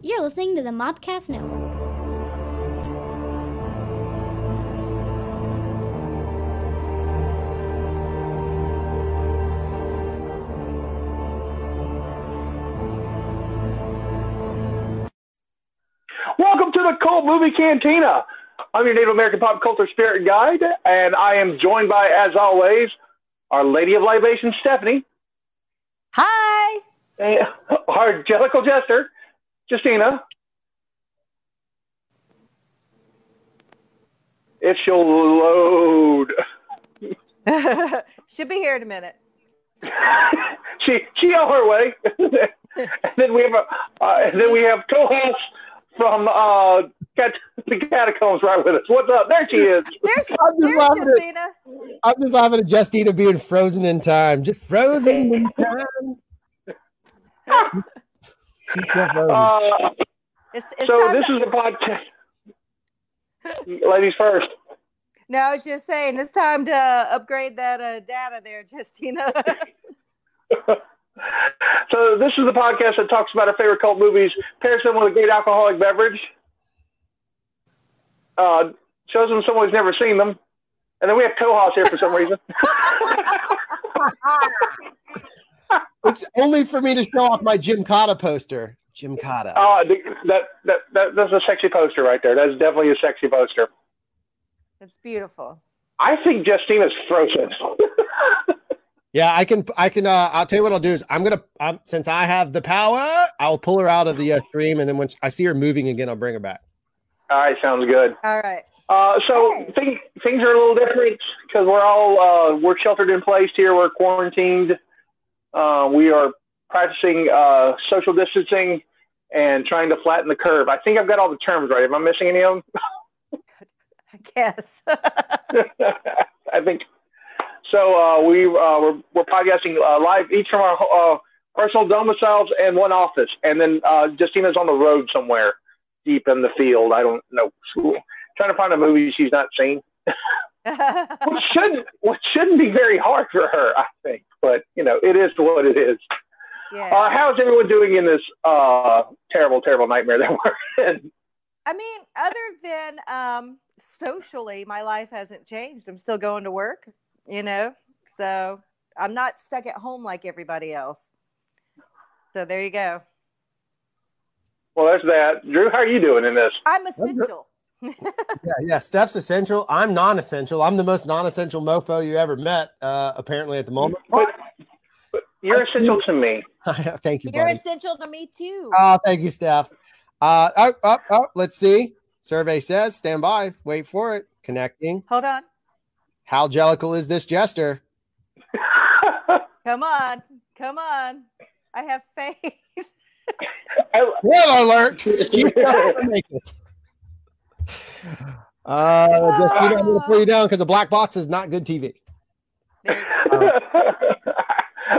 You're listening to the Mopcast Network. Welcome to the Cult Movie Cantina. I'm your Native American pop culture spirit guide, and I am joined by, as always, our Lady of Libation, Stephanie. Hi. And our Jellicle Jester, Justina. If she'll load. Should be here in a minute. she on her way. And then we have CoHazz from the Catacombs right with us. What's up? There she is. There's Justina. I'm just laughing at Justina being frozen in time. Just frozen in time. So this is the podcast. Ladies first. No, I was just saying it's time to upgrade that data there, Justina. So this is the podcast that talks about our favorite cult movies, pairs them with a great alcoholic beverage, shows them someone who's never seen them, and then we have CoHazz here for some reason. It's only for me to show off my Jim Cotta poster. Jim Cotta. That's a sexy poster right there. That's definitely a sexy poster. It's beautiful. I think Justina's frozen. Yeah, I can. I'll tell you what I'll do is since I have the power, I'll pull her out of the stream, and then when I see her moving again, I'll bring her back. All right, sounds good. All right. Things are a little different because we're sheltered in place here. We're quarantined. We are practicing social distancing and trying to flatten the curve. I think I've got all the terms right. Am I missing any of them? I guess. I think so. We're podcasting live, each from our personal domiciles and one office, and then Justina's on the road somewhere deep in the field. I don't know. Trying to find a movie she's not seen. Which shouldn't be very hard for her, I think. But it is what it is. Yeah. How's everyone doing in this terrible, terrible nightmare that we're in? I mean, other than socially, my life hasn't changed. I'm still going to work, so I'm not stuck at home like everybody else. So there you go. Well, there's that. Drew, how are you doing in this? I'm essential. Yeah. Steph's essential. I'm non-essential. I'm the most non-essential mofo you ever met, apparently at the moment. But you're essential to me. Thank you, You're buddy. essential to me too. Oh, thank you, Steph. Let's see. Survey says, stand by. Wait for it. Connecting. Hold on. How jellicle is this jester? Come on. I have faith. What alert? Justina, I'm going to pull you down because a black box is not good TV.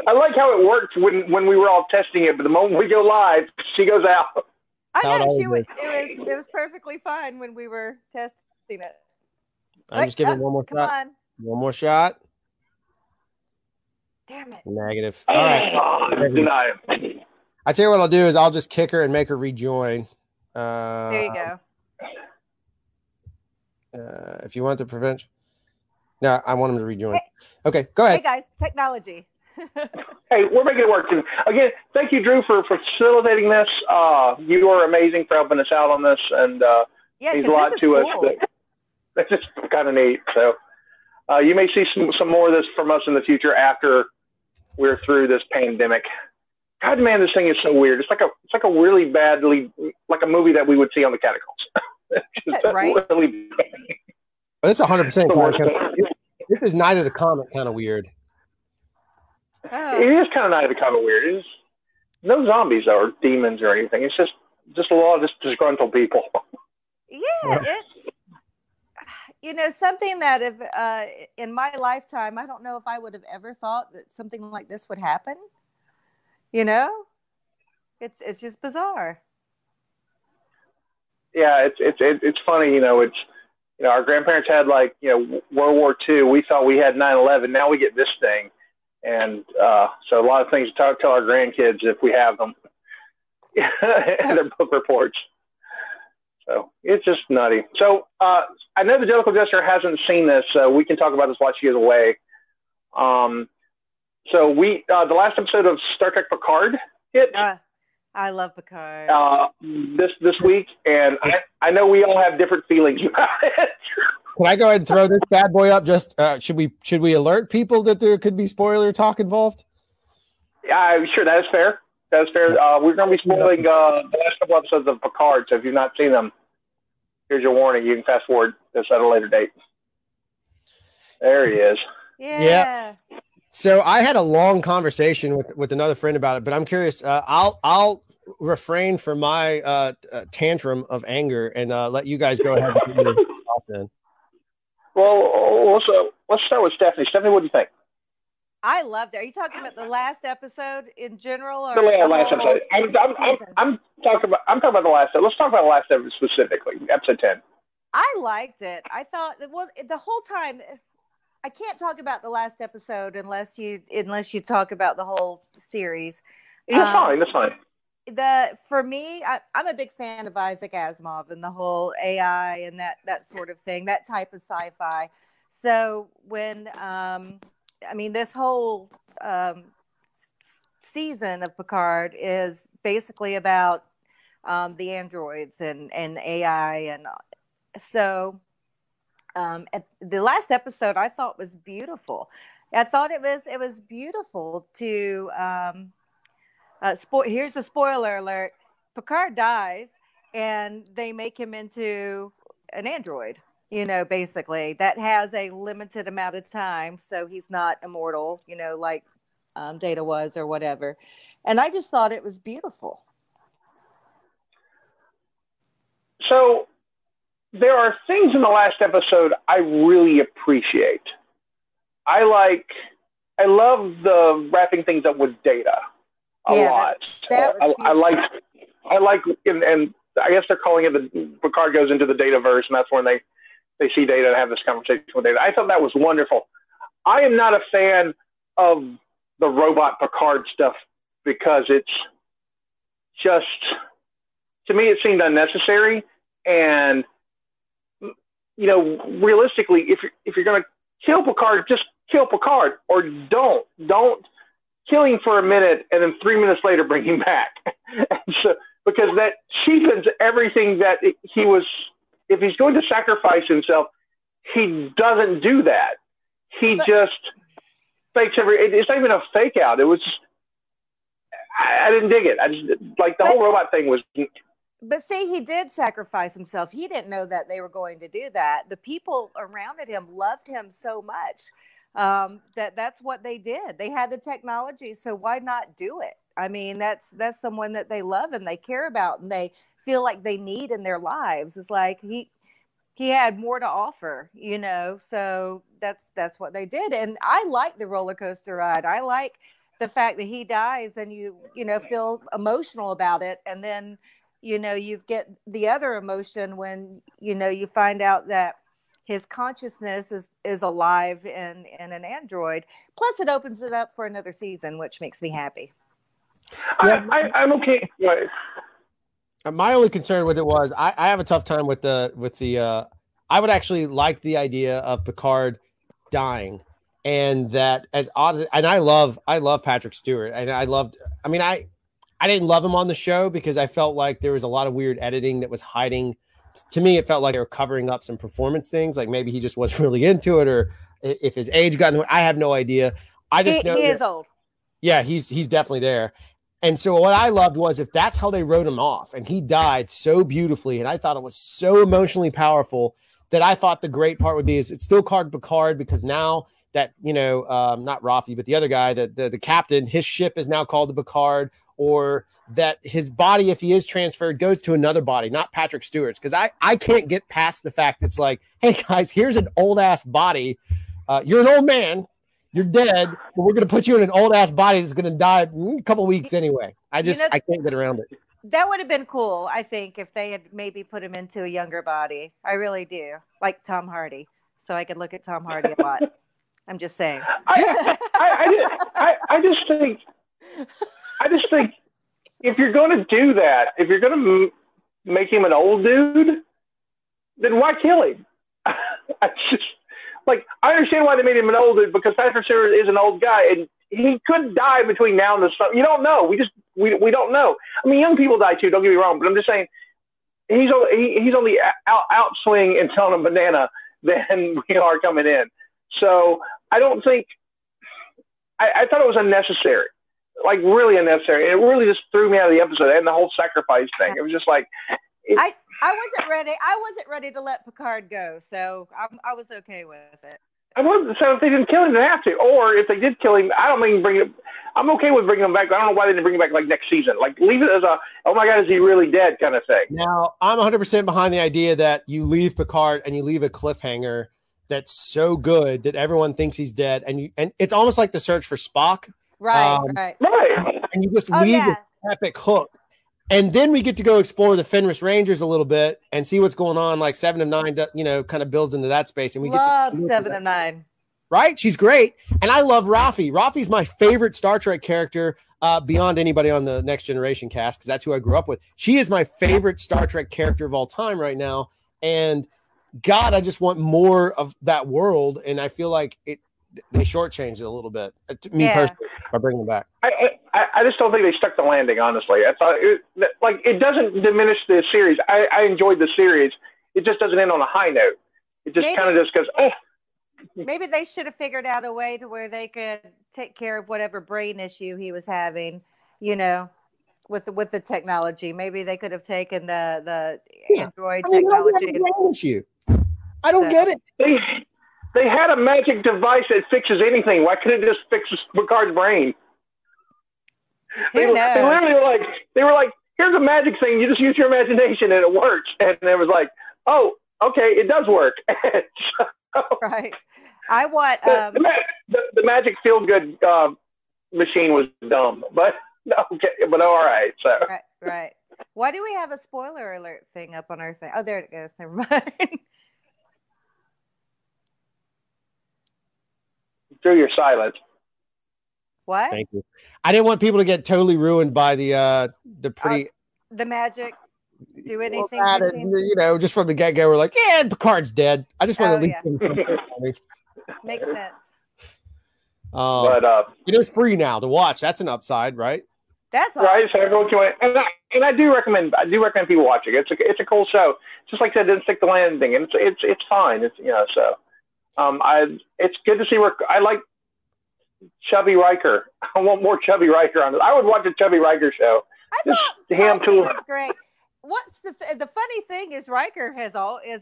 I like how it worked when we were all testing it, but the moment we go live, she goes out. I know it was perfectly fine when we were testing it. I'm just giving one more shot. On. One more shot. Damn it. Negative. All right. Deny it. I tell you what I'll do is I'll just kick her and make her rejoin. There you go. If you want to prevent. No, I want him to rejoin. Okay, go ahead. Hey guys, technology. Hey, we're making it work. Again, thank you, Drew, for facilitating this. You are amazing for helping us out on this, and means a lot to us. That's just kind of neat. So you may see some more of this from us in the future after we're through this pandemic. God, man, this thing is so weird. It's like a really badly, like a movie that we would see on the Catacombs. Right? Really bad. It's 100%. This is Night of the Comet kind of weird. Oh. It is kind of Night of the Comet weird. It's no zombies or demons or anything. It's just a lot of just disgruntled people. Yeah, it's something that if in my lifetime, I don't know if I would have ever thought that something like this would happen. It's just bizarre. Yeah, it's funny. Our grandparents had World War II. We thought we had 9/11. Now we get this thing, and so a lot of things to tell our grandkids if we have them. their book reports. So it's just nutty. So I know the Jellicle Jester hasn't seen this, so we can talk about this while she is away. So we the last episode of Star Trek Picard hit. I love Picard. This week, and I know we all have different feelings about it. Can I go ahead and throw this bad boy up? Just should we alert people that there could be spoiler talk involved? Yeah, sure, that is fair. That's fair. We're going to be spoiling the last couple episodes of Picard, so if you've not seen them, here's your warning. You can fast forward this at a later date. There he is. Yeah. So I had a long conversation with another friend about it, but I'm curious. I'll refrain from my tantrum of anger and let you guys go ahead and your thoughts in. Well, let's start with Stephanie. Stephanie, what do you think? I loved it. Are you talking about the last episode in general, or the last episode? I'm talking about the last episode. Let's talk about the last episode specifically, episode 10. I liked it. I thought the whole time. I can't talk about the last episode unless you talk about the whole series. That's fine. For me, I'm a big fan of Isaac Asimov and the whole AI and that sort of thing, that type of sci-fi. So when this whole season of Picard is basically about the androids and AI, and so at the last episode I thought was beautiful. I thought it was beautiful to here's a spoiler alert: Picard dies, and they make him into an android. Basically, that has a limited amount of time, so he's not immortal, like Data was or whatever. And I just thought it was beautiful. So there are things in the last episode I really appreciate. I love the wrapping things up with Data a lot. I like, and I guess they're calling it the Picard goes into the Dataverse, and that's when they see Data and have this conversation with Data. I thought that was wonderful. I am not a fan of the robot Picard stuff because it's just, to me, it seemed unnecessary. And, realistically, if you're going to kill Picard, just kill Picard, or don't kill him for a minute and then 3 minutes later bring him back. Because that cheapens everything that he was. If he's going to sacrifice himself, he doesn't do that. He just fakes it's not even a fake out. It was just, I didn't dig it. I just, the whole robot thing was. But see, he did sacrifice himself. He didn't know that they were going to do that. The people around him loved him so much that's what they did. They had the technology, so why not do it? I mean, that's someone that they love and they care about and they feel like they need in their lives. It's like he had more to offer, so that's what they did. And I like the roller coaster ride. I like the fact that he dies and you feel emotional about it. And then, you get the other emotion when, you find out that his consciousness is alive in an android. Plus it opens it up for another season, which makes me happy. I'm okay. My only concern with it was I have a tough time with the I would actually like the idea of Picard dying, and that as odd as, and I love Patrick Stewart, and I didn't love him on the show because I felt like there was a lot of weird editing that was hiding. To me, it felt like they were covering up some performance things, like maybe he just wasn't really into it, or if his age got in the way. I have no idea. I just know he is old. Yeah, he's definitely there. And so what I loved was if that's how they wrote him off and he died so beautifully, and I thought it was so emotionally powerful that I thought the great part would be is it's still called Picard because now that, not Rafi, but the other guy, the captain, his ship is now called the Picard, or that his body, if he is transferred, goes to another body, not Patrick Stewart's. Because I can't get past the fact it's like, hey, guys, here's an old-ass body. You're an old man. You're dead, but we're going to put you in an old-ass body that's going to die in a couple weeks anyway. I can't get around it. That would have been cool, I think, if they had maybe put him into a younger body. I really do. Like Tom Hardy. So I could look at Tom Hardy a lot. I'm just saying. I just think if you're going to do that, if you're going to make him an old dude, then why kill him? I just like I understand why they made him an old dude because Patrick Stewart is an old guy and he could die between now and the summer. You don't know. We don't know. I mean, young people die too. Don't get me wrong, but I'm just saying he's on the outswing and telling him banana than we are coming in. So I don't think I thought it was unnecessary, like really unnecessary. It really just threw me out of the episode and the whole sacrifice thing. It was just like I wasn't ready. I wasn't ready to let Picard go, so I was okay with it. So if they didn't kill him, they have to. Or if they did kill him, I don't mean bring him. I'm okay with bringing him back. But I don't know why they didn't bring him back like next season. Like leave it as a oh my god, is he really dead kind of thing. Now I'm 100% behind the idea that you leave Picard and you leave a cliffhanger that's so good that everyone thinks he's dead, and it's almost like the search for Spock. Right. And you just leave an epic hook. And then we get to go explore the Fenris Rangers a little bit and see what's going on. Like 7 of 9, kind of builds into that space. And we love get to 7 of 9. Right? She's great. And I love Raffi. Raffi's my favorite Star Trek character beyond anybody on the Next Generation cast because that's who I grew up with. She is my favorite Star Trek character of all time right now. And God, I just want more of that world. And I feel like they shortchanged it a little bit. To me personally, by bringing them back. I just don't think they stuck the landing, honestly. I thought it doesn't diminish the series. I enjoyed the series. It just doesn't end on a high note. It just kind of just goes, oh. Maybe they should have figured out a way to where they could take care of whatever brain issue he was having, with the technology. Maybe they could have taken the Android technology. I don't get it. They had a magic device that fixes anything. Why couldn't it just fix Picard's brain? They were like, here's a magic thing. You just use your imagination and it works. And it was like, oh, okay, it does work. Right. I want the magic feel good machine was dumb, but okay, but all right. So right. Why do we have a spoiler alert thing up on our thing? Oh, there it goes. Never mind. Through your silence. What? Thank you. I didn't want people to get totally ruined by the pretty the magic. Do anything? Just from the get go, we're like, yeah, Picard's dead. I just want to leave him. Makes sense. But it is free now to watch. That's an upside, right? That's awesome. Right. So everyone can, and I do recommend people watching it. It's a cool show. Just like I said, didn't stick the landing, and it's fine. It's so. It's good to see where I like Chubby Riker. I want more Chubby Riker on it. I would watch a Chubby Riker show. I thought Riker was great. What's the funny thing is Riker has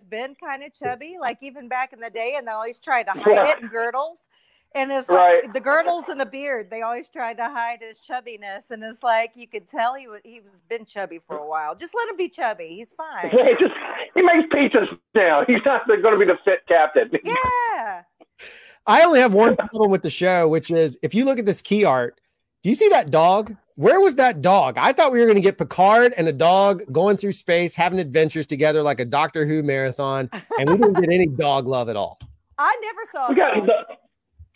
been kind of chubby, like even back in the day, and they always tried to hide it in girdles. And it's like the girdles and the beard, they always tried to hide his chubbiness. And it's like you could tell he was been chubby for a while. Just let him be chubby. He's fine. He makes pizzas now. He's not going to be the fit captain. Yeah. I only have one problem with the show, which is if you look at this key art, do you see that dog? Where was that dog? I thought we were going to get Picard and a dog going through space, having adventures together like a Doctor Who marathon, and we didn't get any dog love at all. I never saw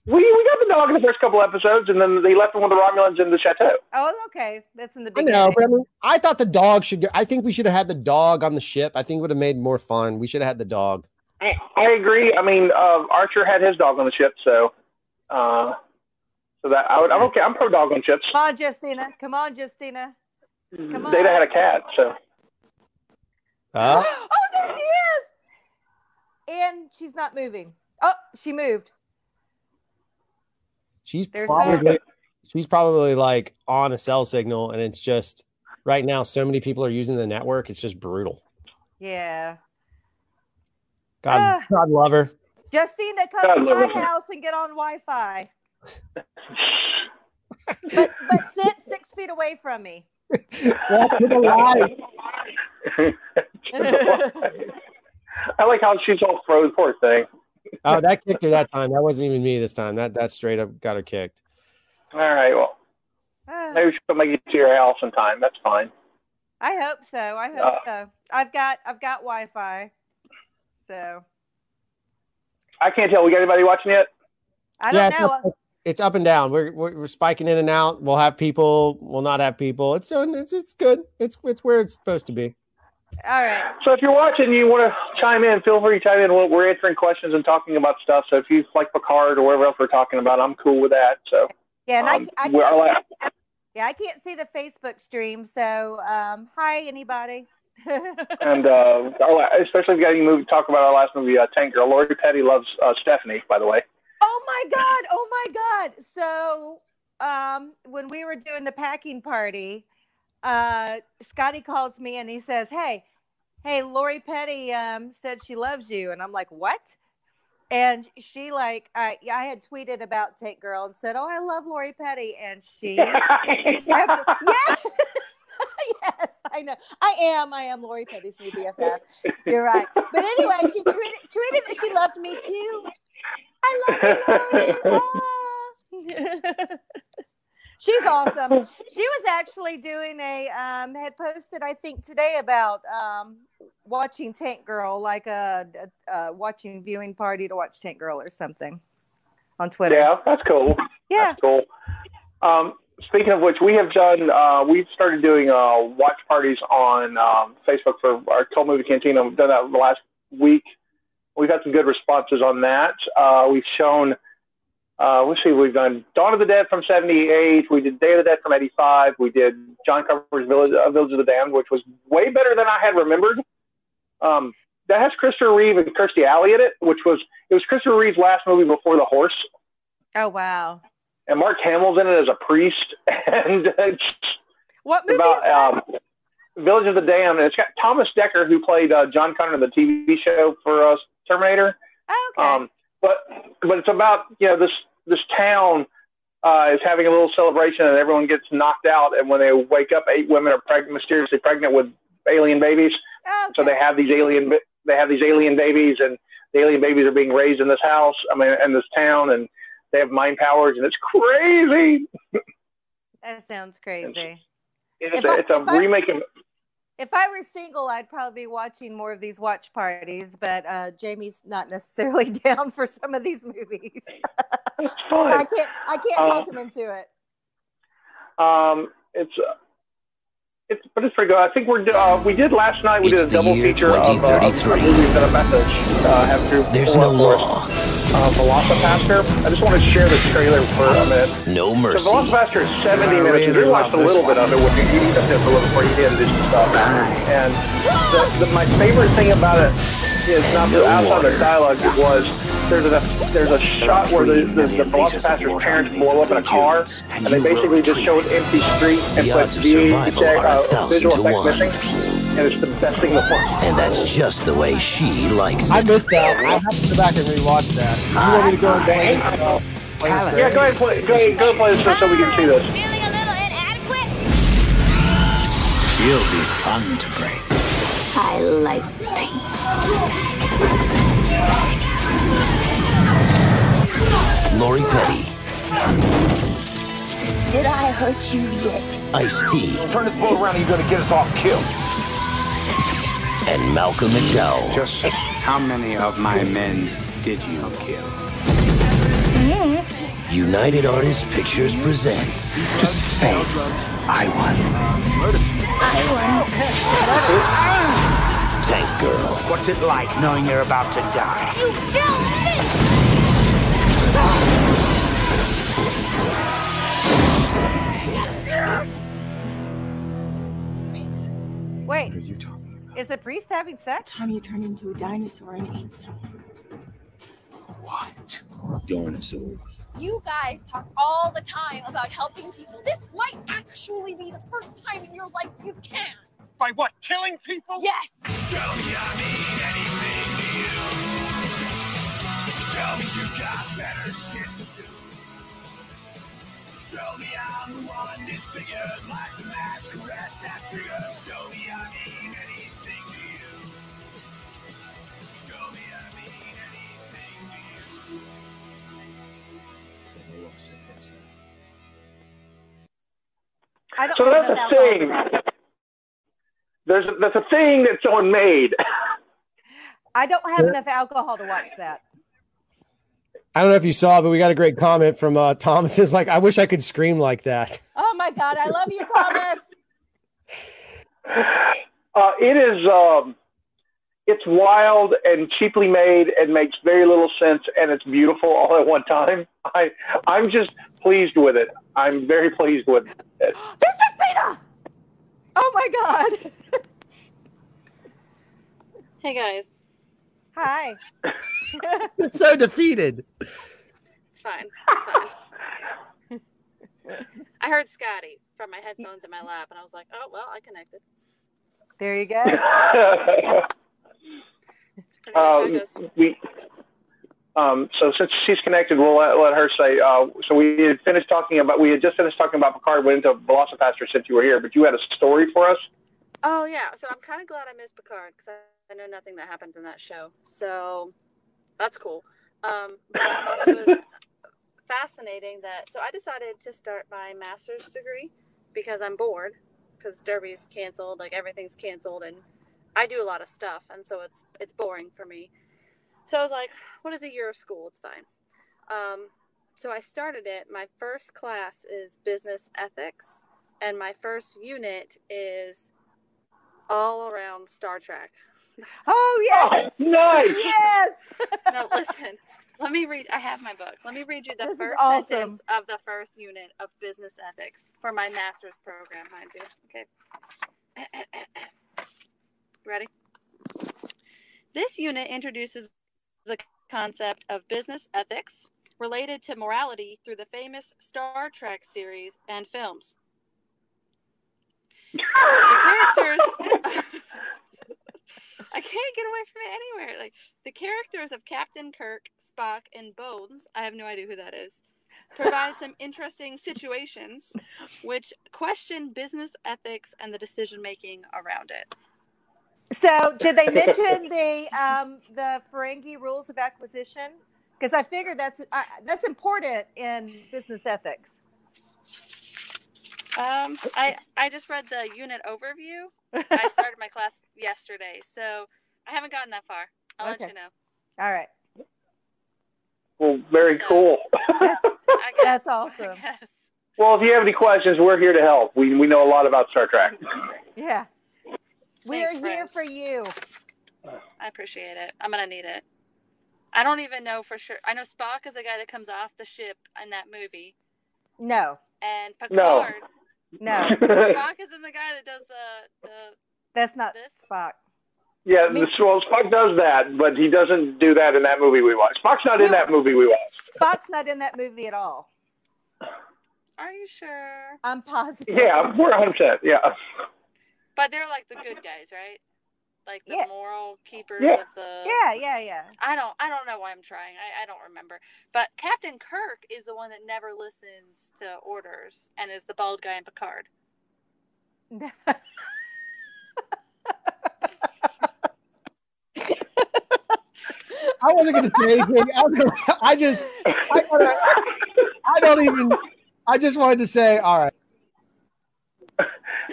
we got the dog in the first couple episodes, and then they left him with the Romulans in the chateau. Oh, okay. That's in the beginning. I know, but I thought the dog should. I think we should have had the dog on the ship. I think it would have made more fun. We should have had the dog. I agree. I mean, Archer had his dog on the ship, so that I'm okay. I'm pro dog on ships. Come on, Justina. Come on, Justina. Come on. Data had a cat, so. Oh, there she is. And she's not moving. Oh, she moved. She's probably like on a cell signal, and it's just right now so many people are using the network. It's just brutal. Yeah. God love her. Justina, come to my house and get on Wi-Fi. but sit 6 feet away from me. Walk to the light. I like how she's all frozen, poor thing. Oh, that kicked her that time. That wasn't even me this time. That straight up got her kicked. All right, well, maybe she'll make it to your house in time. That's fine. I hope so. So. I've got Wi-Fi. So I can't tell. We got anybody watching yet? I don't know. it's up and down. We're spiking in and out. We'll have people. We'll not have people. It's good. It's where it's supposed to be. All right. So if you're watching, you want to chime in, feel free to chime in. We're answering questions and talking about stuff. So if you like Picard or whatever else we're talking about, I'm cool with that. So yeah, and I can't see the Facebook stream. So hi, anybody. And especially if you got any movie talk about our last movie, Tank Girl. Lori Petty loves Stephanie, by the way. Oh my God. So when we were doing the packing party, Scotty calls me and he says, hey, Lori Petty said she loves you. And I'm like, what? And she I had tweeted about Tank Girl and said, oh, I love Lori Petty. And she, yes, yes, I know. I am Lori Petty's new BFF. You're right. But anyway, she tweeted that she loved me too. I love you, Lori. She's awesome. She was actually doing had posted, I think, today about watching Tank Girl, like a watching viewing party to watch Tank Girl or something on Twitter. Yeah, that's cool. Yeah. That's cool. Speaking of which, we've started doing watch parties on Facebook for our Cult Movie Cantina. We've done that the last week. We've had some good responses on that. We've shown, let's see, we've done Dawn of the Dead from 78. We did Day of the Dead from 85. We did John Carpenter's Village of the Damned, which was way better than I had remembered. That has Christopher Reeve and Kirstie Alley in it, it was Christopher Reeve's last movie before The Horse. Oh, wow. And Mark Hamill's in it as a priest. And what movie is that? Village of the Damned. And it's got Thomas Dekker, who played John Connor in the TV show for Terminator. Oh, okay. But it's about, this town is having a little celebration and everyone gets knocked out. And when they wake up, 8 women are mysteriously pregnant with alien babies. Okay. So they have these alien babies, and the alien babies are being raised in this house. In this town, and they have mind powers, and it's crazy. That sounds crazy. It's a remake of. If I were single, I'd probably be watching more of these watch parties, but Jamie's not necessarily down for some of these movies. It's fun. I can't talk him into it. But it's pretty good. I think we did last night. We did a double feature of movies that I'm about to have through. There's no law. Velocipaster. I just want to share this trailer for a minute. No mercy. So Velocipaster is 70 minutes. You watched a little bit of it. You just a little before you did and did some stuff. And my favorite thing about it is not outside the dialogue. It was there's a shot where the Velocipaster's parents blow up in a car, and they basically just show an empty street and put visual effects missing. And it's the best thing in the world. And that's just the way she likes it. I missed that. I have to go back and rewatch that. You want me to go and play it? Yeah, go ahead and play. Go play this so we can see this. Feeling a little inadequate? She'll be fun to break. I like pain. Lori Petty. Did I hurt you yet? Ice-T. Turn this boat around and you're gonna get us all killed. And Malcolm McDowell. Just how many of my men did you kill? United Artists Pictures presents. Just say, I won. Tank Girl. What's it like knowing you're about to die? You don't Wait. What are you talking about? Is the priest having sex? Time you turned into a dinosaur and ate someone. What? Dinosaurs. You guys talk all the time about helping people. This might actually be the first time in your life you can. By what? Killing people? Yes. Show me I mean anything to you. Show me you got better shit to do. Show me I'm the one disfigured like the masquerade snap trigger. Show me I mean anything to you. Show me I mean anything to you. No one said this. I don't So know that's a thing. That's a thing that someone made. I don't have enough alcohol to watch that. I don't know if you saw, but we got a great comment from Thomas. It's like, I wish I could scream like that. Oh my God, I love you, Thomas. It is. It's wild and cheaply made and makes very little sense, and it's beautiful all at one time. I'm just pleased with it. I'm very pleased with it. There's Justina! Oh my God. Hey guys. Hi. You're so defeated. It's fine. It's fine. I heard Scotty from my headphones in my lap, and I was like, oh, well, I connected. There you go. It's pretty much how it goes. So since she's connected, we'll let her say. So we had just finished talking about Picard. Went into Velocipaster since you were here, but you had a story for us. Oh yeah, so I'm kind of glad I missed Picard because I know nothing that happens in that show. So that's cool. But I thought it was fascinating that. So I decided to start my master's degree because I'm bored because Derby's canceled, like everything's canceled, and I do a lot of stuff, and so it's boring for me. So I was like, what is a year of school? It's fine. So I started it. My first class is business ethics, and my first unit is all around Star Trek. Oh, yes. Oh, nice. Yes. No, listen. Let me read. I have my book. Let me read you the This is first awesome. sentence of the first unit of business ethics for my master's program, mind you. Okay. Ready? This unit introduces the concept of business ethics related to morality through the famous Star Trek series and films. The characters... I can't get away from it anywhere. Like, the characters of Captain Kirk, Spock, and Bones, I have no idea who that is, provide some interesting situations which question business ethics and the decision-making around it. So, did they mention the Ferengi rules of acquisition? Because I figured that's important in business ethics. I just read the unit overview. I started my class yesterday, so I haven't gotten that far. I'll let you know. All right. Well, very cool. That's awesome. I guess. Well, if you have any questions, we're here to help. We know a lot about Star Trek. Yeah. We're Thanks, here friends. for you. I appreciate it. I'm gonna need it. I don't even know for sure. I know Spock is the guy that comes off the ship in that movie. No. And Picard. No. Spock isn't the guy that does the. That's not this? Spock. Yeah, Spock does that, but he doesn't do that in that movie we watched. Spock's not in that movie we watched. Spock's not in that movie at all. Are you sure? I'm positive. Yeah, we're 100%. Yeah. But they're like the good guys, right? Like the moral keepers of the. Yeah. I don't know why I'm trying. I don't remember. But Captain Kirk is the one that never listens to orders and is the bald guy in Picard. I wasn't going to say anything. I just wanted to say, all right.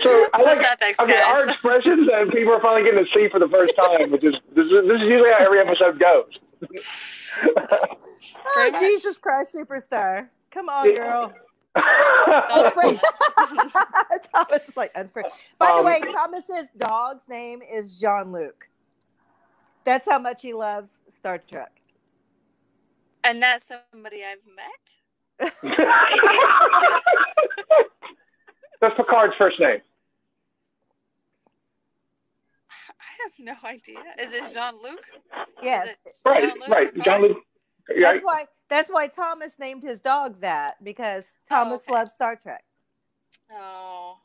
So our expressions and people are finally getting to see for the first time, which is this is usually how every episode goes. Oh, Jesus Christ, Superstar. Come on, girl. Unfriend. Thomas is like unfriend. By the way, Thomas's dog's name is Jean-Luc. That's how much he loves Star Trek. And that's somebody I've met? That's Picard's first name. I have no idea. Is it Jean-Luc? Yes. Right. Jean-Luc. That's why Thomas named his dog that, because Thomas loves Star Trek. Oh.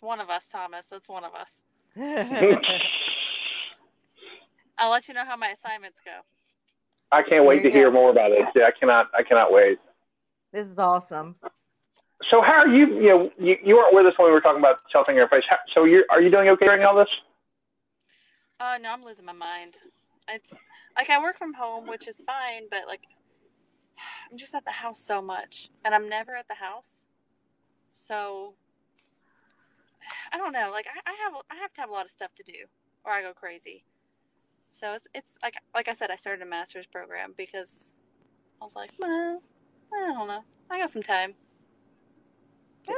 One of us, Thomas. That's one of us. I'll let you know how my assignments go. I can't wait to hear more about it. Yeah, I cannot wait. This is awesome. So how are you? You weren't with us when we were talking about sheltering your face. So are you doing okay during all this? No, I'm losing my mind. It's like I work from home, which is fine, but like I'm just at the house so much, and I'm never at the house. So I don't know. Like I have to have a lot of stuff to do, or I go crazy. So it's like I said, I started a master's program because I was like, well, I don't know. I got some time. Yeah,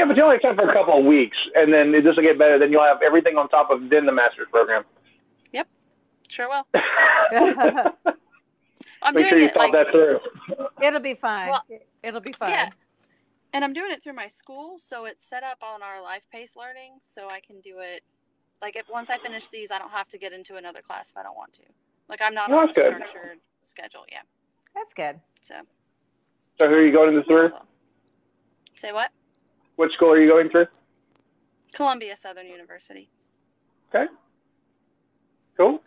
but you only have time for a couple of weeks, and then this will get better. Then you'll have everything on top of then the master's program. Yep, sure will. Make sure you thought that through. It'll be fine. Well, it'll be fine. Yeah, and I'm doing it through my school, so it's set up on our life-paced learning, so I can do it. Like, once I finish these, I don't have to get into another class if I don't want to. Like, I'm not on a structured schedule. Yeah, that's good. So who are you going through? Say what? What school are you going through? Columbia Southern University. Okay. Cool.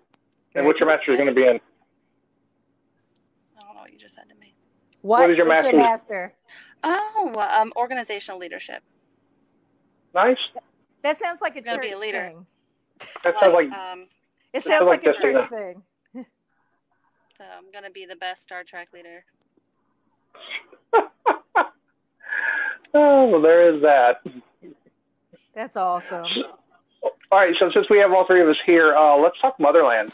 And what's your master's going to be in? I don't know what you just said to me. What is your master? Oh, organizational leadership. Nice. That sounds like a gonna church be a leader. thing. That sounds like. It sounds like a church thing. So I'm gonna be the best Star Trek leader. Oh, well, there is that. That's awesome. All right, so since we have all three of us here, let's talk Motherland.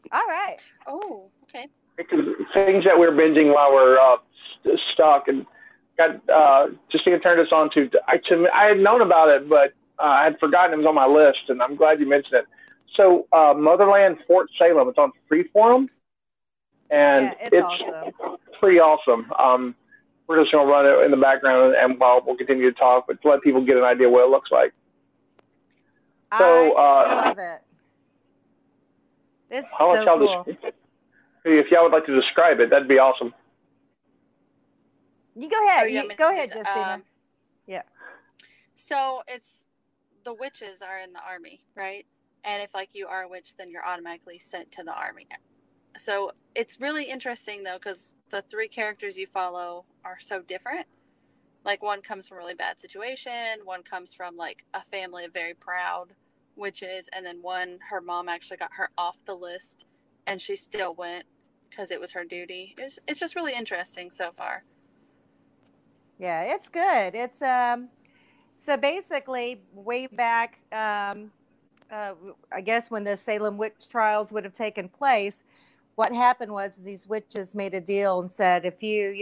All right. Oh, okay. Things that we're binging while we're stuck, and got Justina turned us on to. I had known about it, but I had forgotten it was on my list, and I'm glad you mentioned it. So, Motherland Fort Salem, it's on Freeform, and it's awesome. Pretty awesome. We're just going to run it in the background, and while we'll continue to talk, but to let people get an idea what it looks like. So, I love it. It's so cool. If y'all would like to describe it, that'd be awesome. You go ahead. Go ahead, Justina. Yeah. So it's the witches are in the army, right? And if like you are a witch, then you're automatically sent to the army. So it's really interesting though, because the three characters you follow are so different. Like one comes from a really bad situation, one comes from like a family of very proud witches, and then one, her mom actually got her off the list, and she still went because it was her duty. It's just really interesting so far. Yeah, it's good. It's so basically way back, I guess when the Salem witch trials would have taken place, what happened was these witches made a deal and said, if you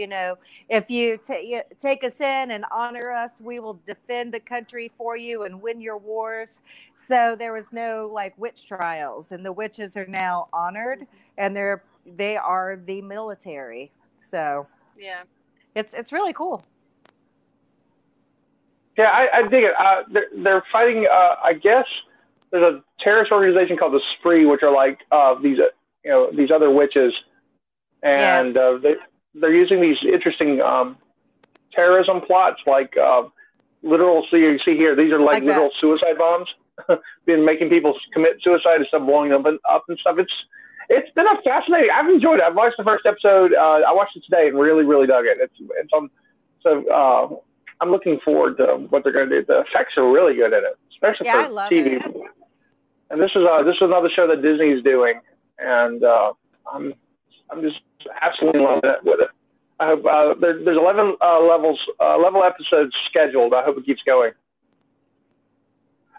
take us in and honor us, we will defend the country for you and win your wars. So there was no like witch trials, and the witches are now honored, and they are the military. So yeah, it's really cool. Yeah, I dig it. They're fighting. I guess there's a terrorist organization called the Spree, which are like these other witches, and they're using these interesting terrorism plots, like literal. So you see here, these are like literal suicide bombs, been making people commit suicide instead of blowing them up and stuff. It's been a fascinating. I've enjoyed it. I've watched the first episode. I watched it today and really, really dug it. It's on. So I'm looking forward to what they're going to do. The effects are really good in it, especially for TV. It. And this is another show that Disney's doing, and I'm just absolutely loving it with it. I hope there's 11 level episodes scheduled. I hope it keeps going.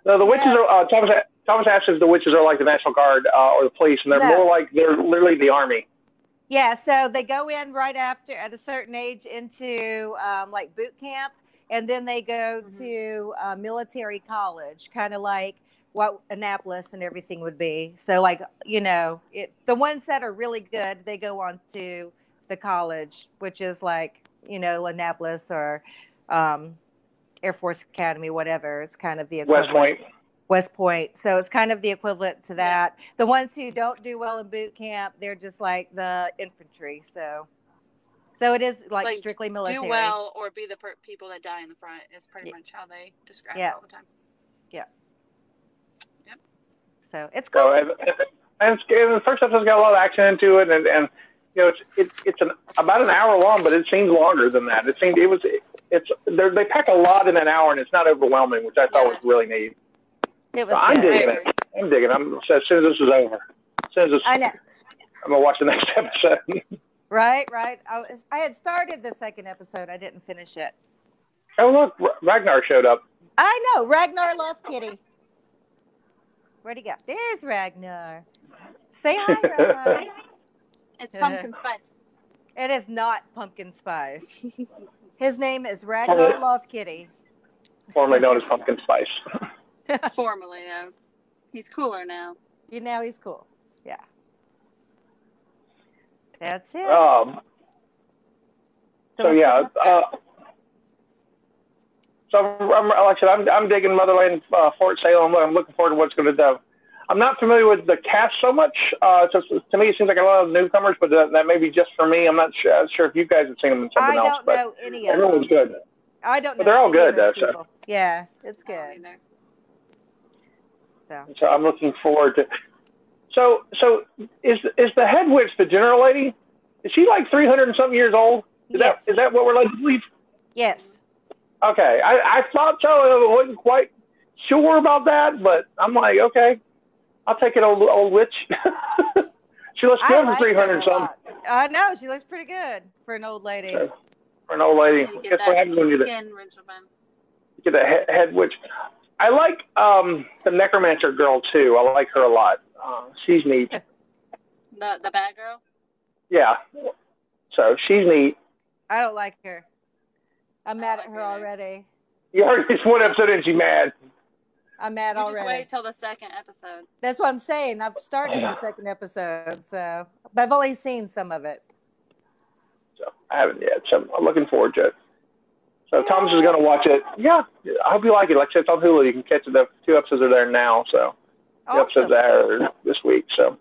No, the witches are Thomas Ash says the witches are like the National Guard or the police, and they're more like they're literally the army. Yeah, so they go in right after at a certain age into like boot camp, and then they go to military college, kind of like what Annapolis and everything would be. So like, the ones that are really good, they go on to the college, which is like, Annapolis or Air Force Academy, whatever. It's kind of the equivalent. West Point. So it's kind of the equivalent to that. The ones who don't do well in boot camp, they're just like the infantry. So it is like strictly military. Do well or be the people that die in the front is pretty much how they describe it all the time. Yeah. Yep. So it's cool. And the first episode's got a lot of action into it, and it's about an hour long, but it seems longer than that. They pack a lot in an hour, and it's not overwhelming, which I thought was really neat. It was I'm digging it. As soon as this is over, I know. I'm gonna watch the next episode. Right. I had started the second episode. I didn't finish it. Oh look, Ragnar showed up. I know. Ragnar loves Kitty. Where'd he go? There's Ragnar. Say hi, Ragnar. It's pumpkin spice. It is not pumpkin spice. His name is Ragnar Lothkitty. Formerly known as Pumpkin Spice. Formerly, yeah. He's cooler now. Now he's cool. Yeah. That's it. So yeah. So like I said, I'm digging Motherland, Fort Salem. I'm looking forward to what's going to do. I'm not familiar with the cast so much. So to me, it seems like a lot of newcomers, but that may be just for me. I'm not sure if you guys have seen them in something else. I don't know any of them. Everyone's good. I don't know. But they're all good, though. So. Yeah, it's good. So I'm looking forward to. So is the head witch the general lady? Is she like 300 and something years old? Is that what we're led to believe? Yes. Okay, I thought so. I wasn't quite sure about that, but I'm like, okay, I'll take it, old witch. She looks good for 300 something. I know, she looks pretty good for an old lady. For an old lady. Get that skin regimen. Get a head witch. I like the necromancer girl too. I like her a lot. She's neat. The bad girl? Yeah. So she's neat. I don't like her. I'm mad at her already. You heard this one episode and she's mad. I'm mad already. Just wait till the second episode. That's what I'm saying. I've started the second episode, but I've only seen some of it. So I haven't yet. So I'm looking forward to it. So Thomas is going to watch it. Yeah, I hope you like it. Like I said, it's on Hulu. You can catch it. The 2 episodes are there now. So the episodes are this week. So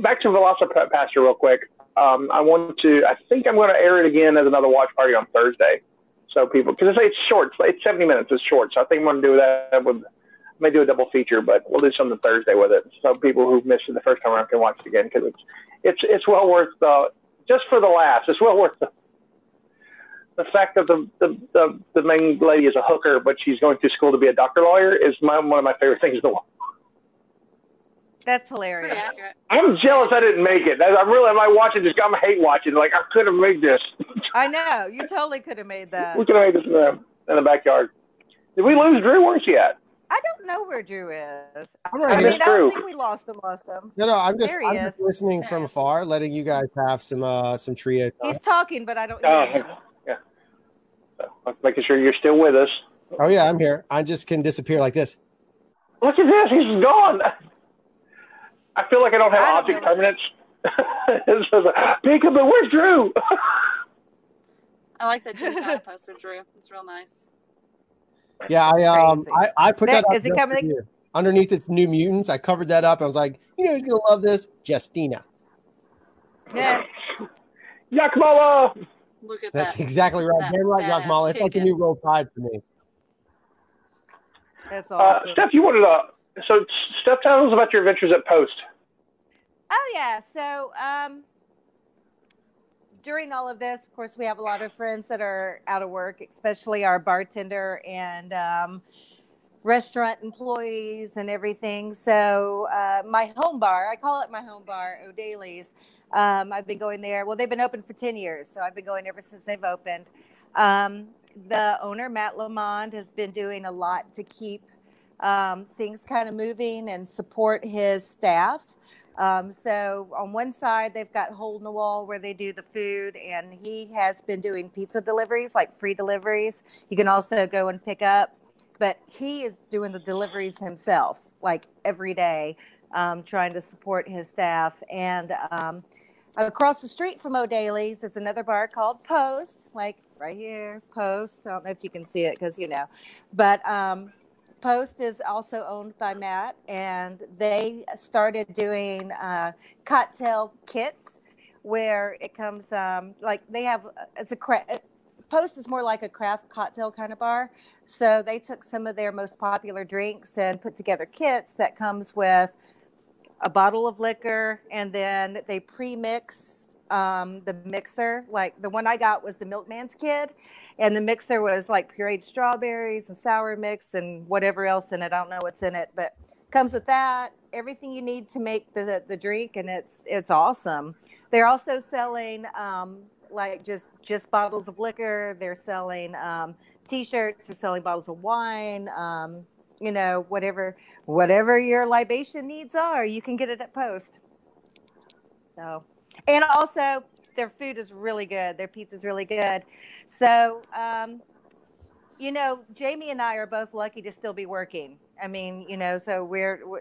back to Velocipaster real quick. I think I'm going to air it again as another watch party on Thursday. So people, because it's short, it's 70 minutes, it's short. So I think I'm going to do that I may do a double feature, but we'll do something Thursday with it. So people who missed it the first time around can watch it again, because it's well worth just for the laughs. It's well worth the fact that the main lady is a hooker, but she's going through school to be a doctor lawyer is one of my favorite things in the world. That's hilarious. I'm jealous I didn't make it. I might watch it. I'm hate watching. Like, I could have made this. I know. You totally could have made that. We could have made this in the backyard. Did we lose Drew? Where's he at? I don't know where Drew is. I don't think we lost him. No, I'm just listening from afar, letting you guys have some trio time. He's talking, but I don't hear him. Yeah. So, making sure you're still with us. Oh, yeah, I'm here. I just can disappear like this. Look at this. He's gone. I feel like I don't have object permanence. It says, Peekaboo, where's Drew? I like the Drew poster, Drew. It's real nice. Yeah, I put that up. Is it coming? Underneath its New Mutants, I covered that up. I was like, who's gonna love this? Justina. Yeah. Yakmala. Look at That's exactly right. Damn right, Yakmala. It's like the new Roll Tide for me. That's awesome. Steph, you wanted so Steph, tell us about your adventures at Post. Oh yeah, so during all of this, of course, we have a lot of friends that are out of work, especially our bartender and restaurant employees and everything. So my home bar, I call it my home bar, O'Daly's. I've been going there. Well, they've been open for 10 years, so I've been going ever since they've opened. The owner, Matt Lamond, has been doing a lot to keep things kind of moving and support his staff. So on one side, they've got Hole in the Wall where they do the food, and he has been doing pizza deliveries, like free deliveries. You can also go and pick up, but he is doing the deliveries himself, like every day, trying to support his staff. And across the street from O'Daly's is another bar called Post, like right here, Post. I don't know if you can see it because, but Post is also owned by Matt, and they started doing cocktail kits where it comes like they have Post is more like a craft cocktail kind of bar. So they took some of their most popular drinks and put together kits that comes with a bottle of liquor, and then they pre-mix the mixer. Like the one I got was the Milkman's Kid, and the mixer was like pureed strawberries and sour mix and whatever else in it. I don't know what's in it, but comes with that, everything you need to make the drink, and it's awesome. They're also selling like just bottles of liquor. They're selling T-shirts. They're selling bottles of wine. Whatever your libation needs are, you can get it at Post. So, and also their food is really good. Their pizza's really good. So, you know, Jamie and I are both lucky to still be working. I mean, you know, so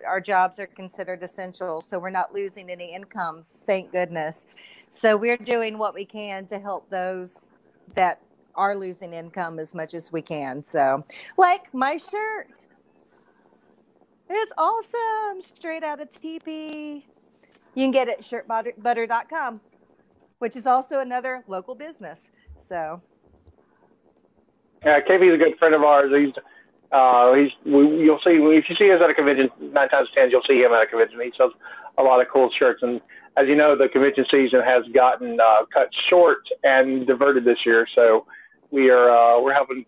our jobs are considered essential, so we're not losing any income, thank goodness. So we're doing what we can to help those that are losing income as much as we can. So, like my shirt. It's awesome. Straight out of TP. You can get it at shirtbutter.com, which is also another local business. So, yeah, KP is a good friend of ours. You'll see if you see us at a convention, 9 times out of 10 you'll see him at a convention. He sells a lot of cool shirts, and as you know, the convention season has gotten cut short and diverted this year. So we're helping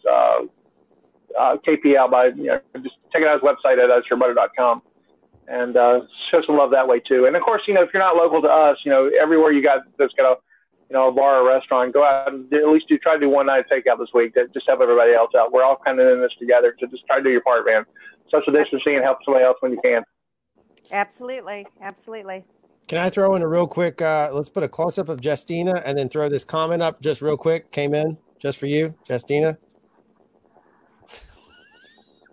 KP out by just checking out his website at shirtbutter.com. And show some love that way too. And of course, you know, if you're not local to us, you know, everywhere you got that's got a bar or restaurant, go out and at least try to do one night takeout this week to just help everybody else out. We're all kind of in this together, so just try to do your part, man. Social distancing and help somebody else when you can. Absolutely, absolutely. Can I throw in a real quick? Let's put a close up of Justina and then throw this comment up just real quick. Came in just for you, Justina.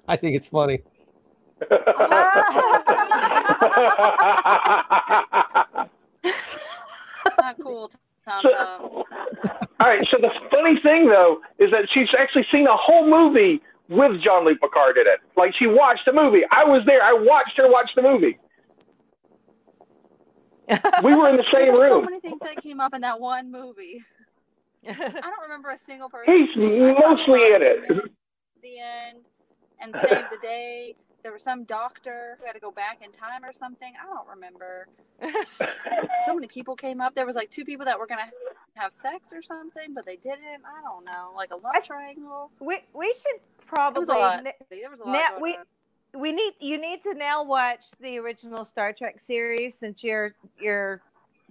I think it's funny. Not cool. All right. So the funny thing, though, is that she's actually seen a whole movie with Jean-Luc Picard in it. Like, she watched the movie. I was there. I watched her watch the movie. We were in the same room. So many things that came up in that one movie. I don't remember a single person. He's mostly in it. The end and save the day. There was some doctor who had to go back in time or something. I don't remember. So many people came up. There was like 2 people that were going to have sex or something, but they didn't. I don't know. Like a love triangle. We should probably. There was a lot. You need to now watch the original Star Trek series, since your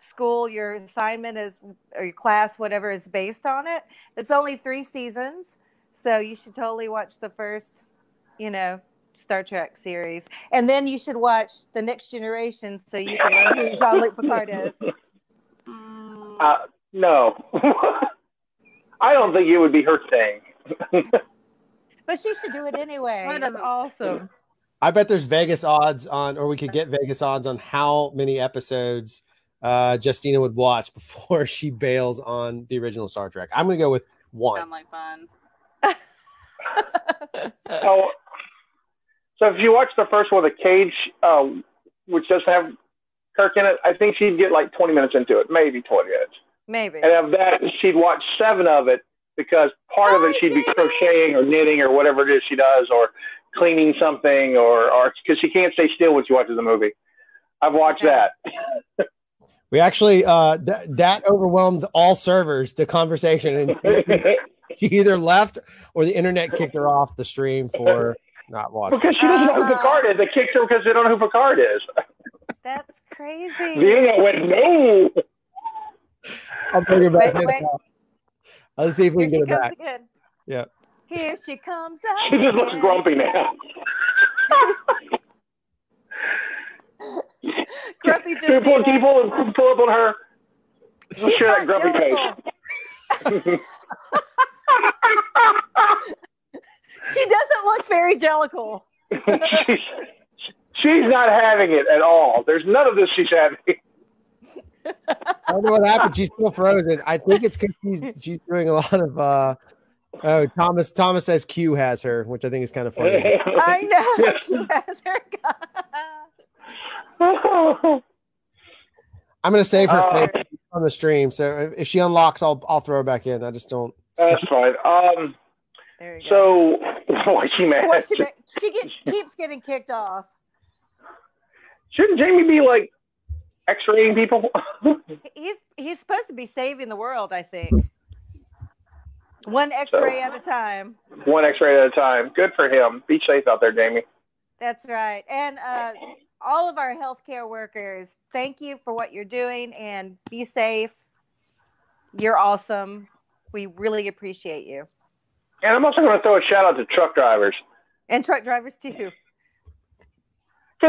school, your assignment is, or your class, whatever, is based on it. It's only 3 seasons, so you should totally watch the first, Star Trek series, and then you should watch The Next Generation so you can know who Jean-Luc Picard is. No, I don't think it would be her thing. But she should do it anyway. That's awesome. I bet there's Vegas odds on, or we could get Vegas odds on how many episodes Justina would watch before she bails on the original Star Trek. I'm going to go with 1. Sound like fun. So if you watch the first one, The Cage, which doesn't have Kirk in it, I think she'd get like 20 minutes into it, maybe 20 minutes. Maybe. And of that, she'd watch 7 of it, because part of it she'd be crocheting or knitting or whatever it is she does, or cleaning something, or because she can't stay still when she watches the movie. I've watched that. We actually, that overwhelmed all servers, the conversation. And she either left or the internet kicked her off the stream for not watching. Because she doesn't know who Picard is. They kicked her because they don't know who Picard is. That's crazy. The internet went, no. I'll bring her back. Let's see if we can get her back. Again. Yeah. Here she comes out. She just looks grumpy now. Grumpy just. Can you pull up on her? Let's share that grumpy face. She doesn't look very jellicle. She's not having it at all. There's none of this she's having. I don't know what happened. She's still frozen. I think it's because she's doing a lot of. Thomas says Q has her, which I think is kind of funny. I know. Q has her. I'm going to save her on the stream. So if she unlocks, I'll throw her back in. I just don't. That's fine. There you go. Why is she mad? She keeps getting kicked off. Shouldn't Jamie be like X-raying people? He's supposed to be saving the world, I think. One X-ray at a time. One X-ray at a time. Good for him. Be safe out there, Jamie. That's right. And all of our healthcare workers, thank you for what you're doing, and be safe. You're awesome. We really appreciate you. And I'm also going to throw a shout out to truck drivers. And truck drivers too. Because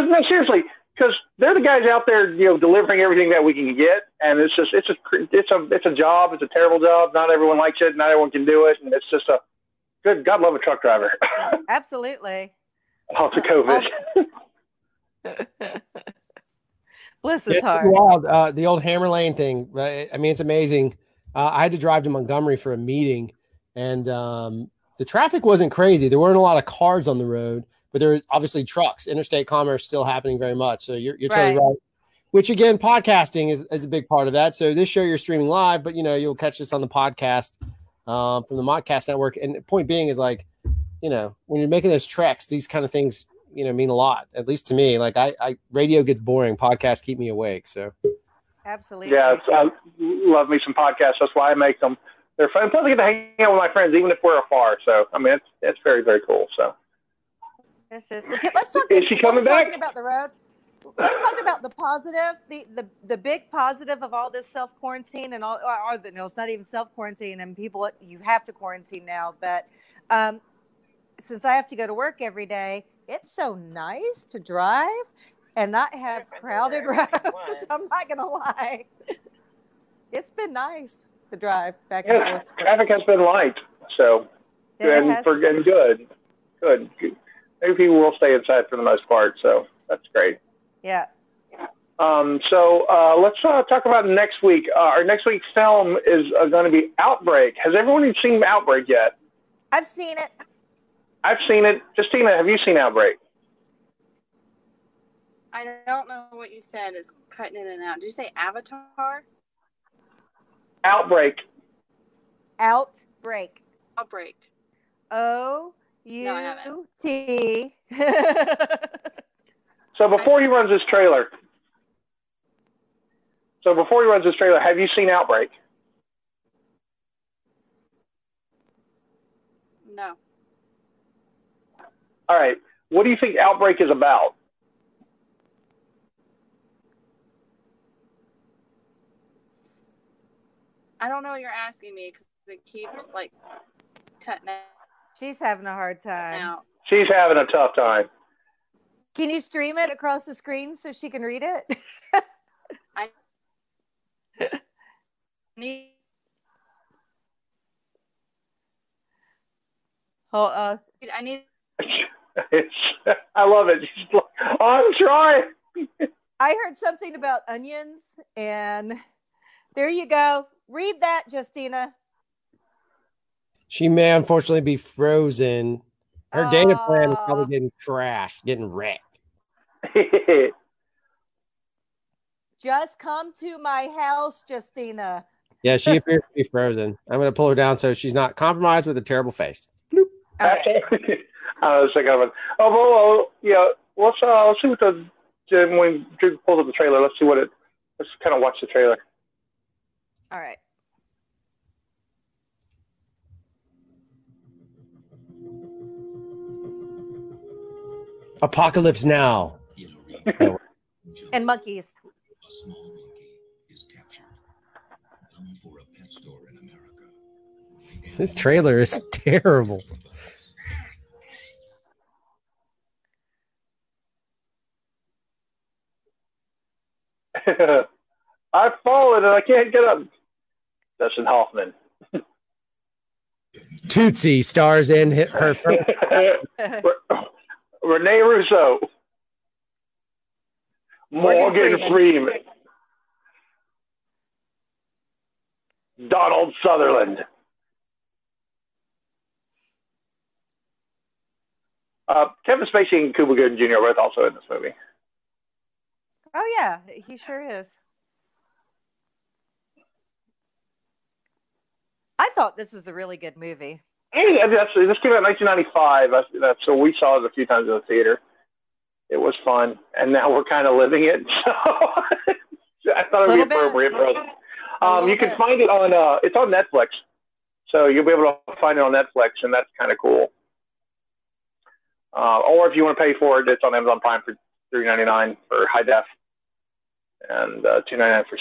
no, seriously, because they're the guys out there, delivering everything that we can get, and it's a job. It's a terrible job. Not everyone likes it. Not everyone can do it, and it's just God love a truck driver. Absolutely. Off the COVID. Bless his heart. Wild. The old Hammer Lane thing. Right? I mean, it's amazing. I had to drive to Montgomery for a meeting, and the traffic wasn't crazy. There weren't a lot of cars on the road, but there was obviously trucks. Interstate commerce still happening very much. So you're totally right. Which again, podcasting is a big part of that. So this show you're streaming live, but you'll catch this on the podcast from the Mopcast network. And the point being is when you're making those treks, these kind of things mean a lot. At least to me. Like I radio gets boring. Podcasts keep me awake. So absolutely. Yeah, I love me some podcasts. That's why I make them. They're fun. Plus, I get to hang out with my friends, even if we're afar. So, I mean, it's very, very cool. So, let's talk. Is she coming back? Talking about the road. Let's talk about the positive, the big positive of all this self quarantine and all. It's not even self quarantine, and people you have to quarantine now. But since I have to go to work every day, it's so nice to drive and not have crowded roads. I'm not gonna lie. It's been nice to drive back and forth. Traffic has been light, so and good. Maybe people will stay inside for the most part, so that's great. Yeah. So let's talk about next week. Our next week's film is going to be Outbreak. Has everyone even seen Outbreak yet? I've seen it. I've seen it. Justina, have you seen Outbreak? I don't know what you said. It's cutting in and out. Did you say Avatar? Outbreak. Outbreak. O-U-T. So before he runs his trailer, have you seen Outbreak? No. All right. What do you think Outbreak is about? I don't know what you're asking me because it keeps cutting out. She's having a hard time. She's having a tough time. Can you stream it across the screen so she can read it? I need. I need. I love it. She's like, I'm trying. I heard something about onions, and there you go. Read that, Justina. She may unfortunately be frozen. Her data plan is probably getting trashed, getting wrecked. Just come to my house, Justina. Yeah, she appears to be frozen. I'm going to pull her down so she's not compromised with a terrible face. Bloop. Okay. I was thinking of it. Let's see what when Drew pulls up the trailer. Let's kind of watch the trailer. All right. Apocalypse Now. And monkeys. A small monkey is captured. Come for a pet store in America. This trailer is terrible. I've fallen and I can't get up. Dustin Hoffman. Tootsie stars in her first. Renee Russo. Morgan Freeman. Donald Sutherland. Kevin Spacey and Cuba Gooding Jr. are both also in this movie. Oh, yeah, he sure is. I thought this was a really good movie. Hey, this came out in 1995. So we saw it a few times in the theater. It was fun, and now we're kind of living it. So I thought it would be appropriate for us. You can find it on it's on Netflix, so you'll be able to find it on Netflix, and that's kind of cool. Or if you want to pay for it, it's on Amazon Prime for $3.99 for high def, and $2.99 for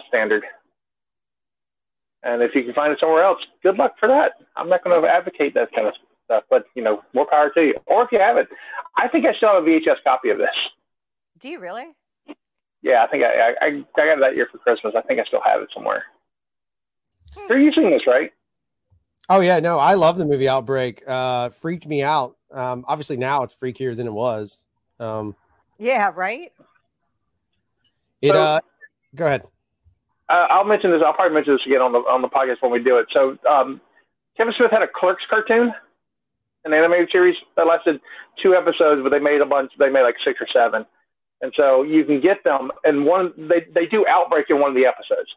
standard. And if you can find it somewhere else, good luck for that. I'm not going to advocate that kind of stuff, but more power to you. Or if you have it, I think I still have a VHS copy of this. Do you really? Yeah, I think I got it that year for Christmas. I think I still have it somewhere. You're using this, right? Oh yeah, no, I love the movie Outbreak. Freaked me out. Obviously now it's freakier than it was. Yeah, right. So, go ahead. I'll mention this. I'll probably mention this again on the podcast when we do it. So Kevin Smith had a Clerks cartoon, an animated series that lasted 2 episodes, but they made a bunch. They made like 6 or 7, and so you can get them. And they do Outbreak in one of the episodes.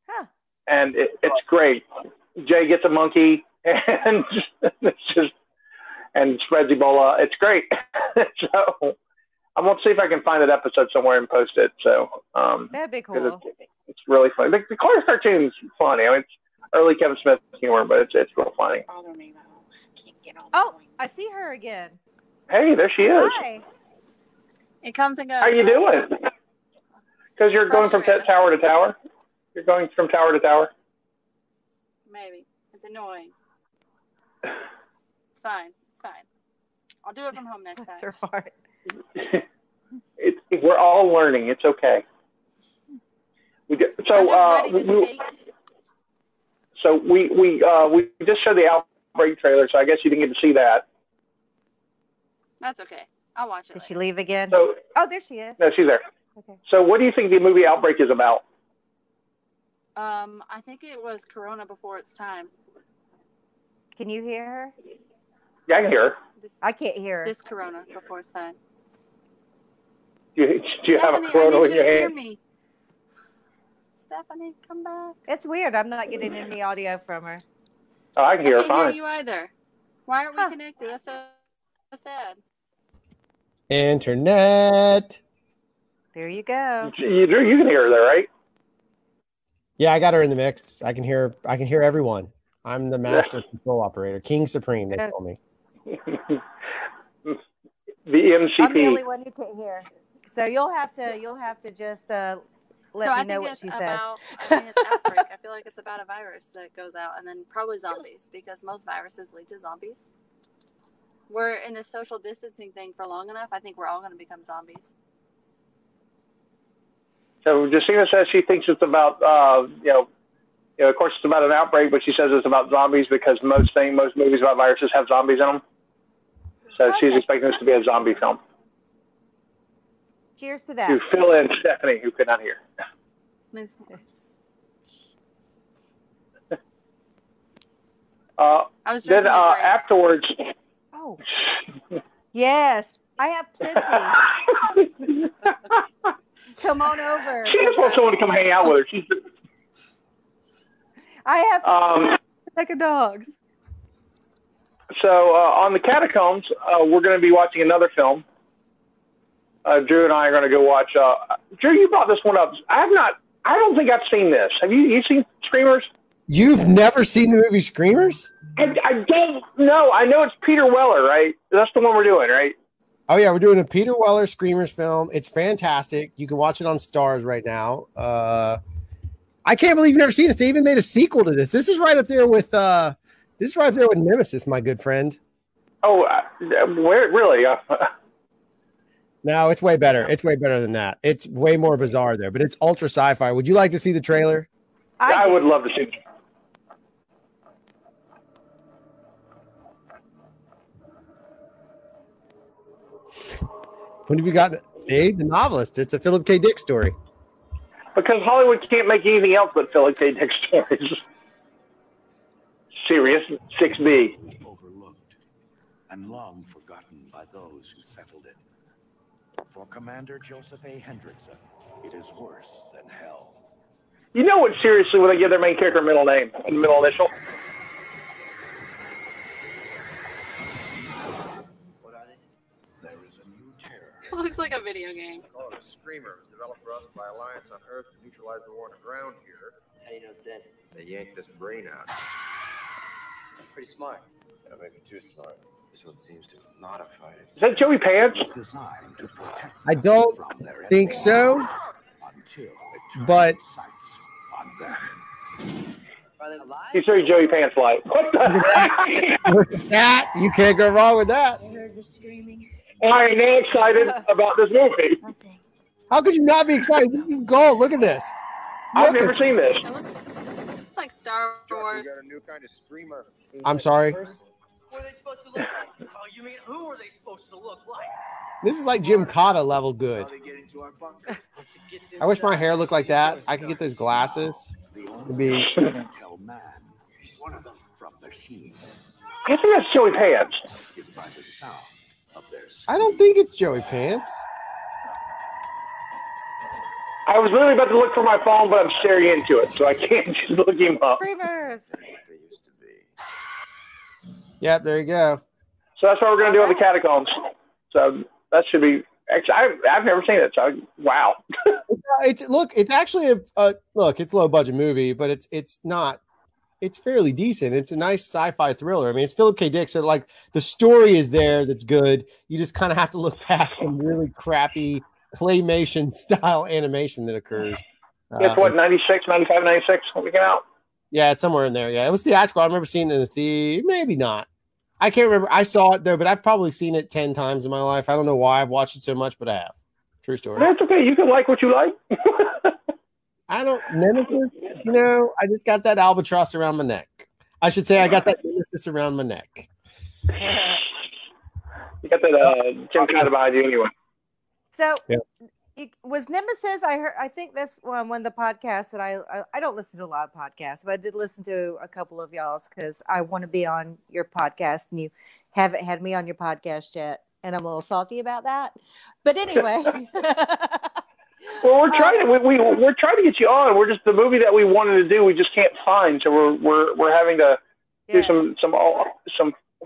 Huh. And it's great. Jay gets a monkey and spreads Ebola. It's great. So I'm going to see if I can find that episode somewhere and post it. So that'd be cool. It's really funny. The Clerks cartoon's funny. I mean, it's early Kevin Smith humor, but it's real funny. Oh, I see her again. Hey, there she is. Hi. It comes and goes. How you doing? Because you're going from tower to tower. You're going from tower to tower. Maybe it's annoying. It's fine. It's fine. I'll do it from home next time. Her heart. We're all learning. It's okay. We just showed the Outbreak trailer, so I guess you didn't get to see that. That's okay. I'll watch it. Did she leave again? So, oh, there she is. No, she's there. Okay. So, what do you think the movie Outbreak is about? I think it was Corona before its time. Can you hear her? Yeah, I can hear her. I can't hear her. This Corona before its time. Do you have a Corona in your hand? Hear me. Stephanie, come back. It's weird. I'm not getting any audio from her. Oh, I can hear her fine. I can't hear you either. Why aren't we connected? That's so sad. Internet. There you go. You can hear her there, right? Yeah, I got her in the mix. I can hear everyone. I'm the master control operator, King Supreme. They call me. The MCP. I'm the only one you can't hear. So you'll have to just let me know what she says. It's Outbreak. I feel like it's about a virus that goes out, and then probably zombies, because most viruses lead to zombies. We're in a social distancing thing for long enough. I think we're all going to become zombies. So Justina says she thinks it's about, of course it's about an outbreak, but she says it's about zombies because most movies about viruses have zombies in them. So she's expecting this to be a zombie film. Cheers to that. To fill in Stephanie, who could not hear. Then afterwards. Oh. Yes, I have plenty. Come on over. She just wants someone to come hang out with her. I have like a dog's. So on the Catacombs, we're going to be watching another film. Drew and I are going to go watch. Drew, you brought this one up. I don't think I've seen this. Have you seen Screamers? You've never seen the movie Screamers? I don't know. I know it's Peter Weller, right? That's the one we're doing, right? Oh, yeah. We're doing a Peter Weller Screamers film. It's fantastic. You can watch it on Stars right now. I can't believe you've never seen it. They even made a sequel to this. This is right up there with Nemesis, my good friend. Oh, where really? No, it's way better. It's way better than that. It's way more bizarre there, but it's ultra sci-fi. Would you like to see the trailer? I would love to see it. When have you gotten The Novelist? It's a Philip K. Dick story. Because Hollywood can't make anything else but Philip K. Dick stories. Serious 6B. Overlooked and long forgotten by those who settled it. For Commander Joseph A. Hendrickson, it is worse than hell. You know what? Seriously, when they give their main character a middle name and middle initial. What are they? There is a new terror. Looks like a video game. Call it a Screamer. It was developed for us by Alliance on Earth to neutralize the war on the ground here. How do you know it's dead? They yanked this brain out. Pretty smart. Yeah, maybe too smart. This one seems to modify it. Is that Joey Pants? I don't think so. But he's very Joey Pants like. What the heck? That you can't go wrong with that. I heard the screaming. I am now excited about this movie. How could you not be excited? This is gold. Look at this. I've never seen this. It's like Star Wars. We got a new kind of screamer. I'm sorry. What are they supposed to look like? Oh, you mean who are they supposed to look like? This is like Jim Cotta level good. I wish my hair looked like that. I could get those glasses. It'd be... Tell man, he's one of them from machine. I think that's Joey Pants. Is by the sound of their I don't think it's Joey Pants. I was literally about to look for my phone, but I'm staring into it, so I can't just look him up. Screamers. Yep, there you go. So that's what we're going to do with the catacombs. So that should be. Actually, I've never seen it. So wow. It's actually a look. It's a low budget movie, but it's not. It's fairly decent. It's a nice sci-fi thriller. I mean, it's Philip K. Dick, so like the story is there. That's good. You just kind of have to look past some really crappy claymation style animation that occurs. It's what, 96, 95, 96 when we came out? Yeah, it's somewhere in there. Yeah, it was theatrical. I remember seeing it in the theater. Maybe not. I can't remember. I saw it though, but I've probably seen it 10 times in my life. I don't know why I've watched it so much, but I have. True story. That's okay. You can like what you like. I don't. Nemesis, you know, I just got that albatross around my neck. I should say I got that Nemesis around my neck. You got that Jim Cotta behind you anyway. So was Nemesis, I think this one of the podcasts that I don't listen to a lot of podcasts, but I did listen to a couple of y'all's because I want to be on your podcast and you haven't had me on your podcast yet. And I'm a little salty about that. But anyway. Well, we're trying to we're trying to get you on. We're just the movie that we wanted to do. We just can't find, so we're having to do some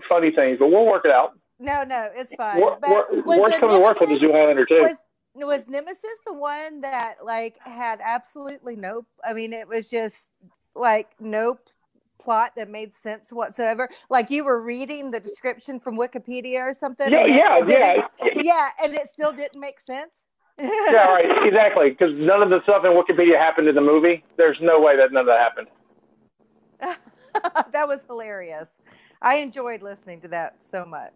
funny things, but we'll work it out. No, it's fine. Worst come to worst with the Zoo Highlander too. Was Nemesis the one that like had absolutely no? I mean, it was just like no plot that made sense whatsoever. Like you were reading the description from Wikipedia or something. Yeah, and it still didn't make sense. Yeah, right, exactly. Because none of the stuff in Wikipedia happened in the movie. There's no way that none of that happened. That was hilarious. I enjoyed listening to that so much.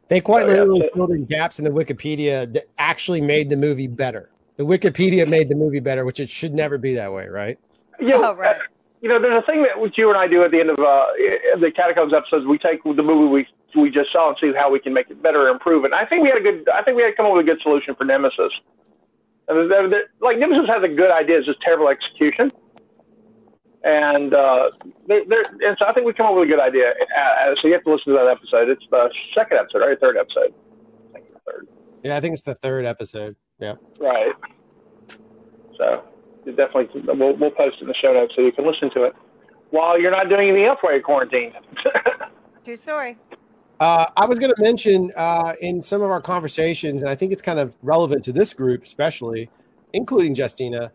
They quite literally filled in gaps in the Wikipedia that actually made the movie better. The Wikipedia made the movie better, which it should never be that way, right? Right. You know, there's a thing that you and I do at the end of the Catacombs episodes. We take the movie we just saw and see how we can make it better and improve it. And I think we had to come up with a good solution for Nemesis. And like Nemesis has a good idea, it's just terrible execution. And so I think we come up with a good idea. So you have to listen to that episode. It's the second episode, right? Third episode. I think it's the third. Yeah, I think it's the third episode. Yeah. Right. So you definitely we'll post it in the show notes so you can listen to it while you're not doing anything else while you're quarantined. True story. I was going to mention in some of our conversations, and I think it's kind of relevant to this group, especially, including Justina.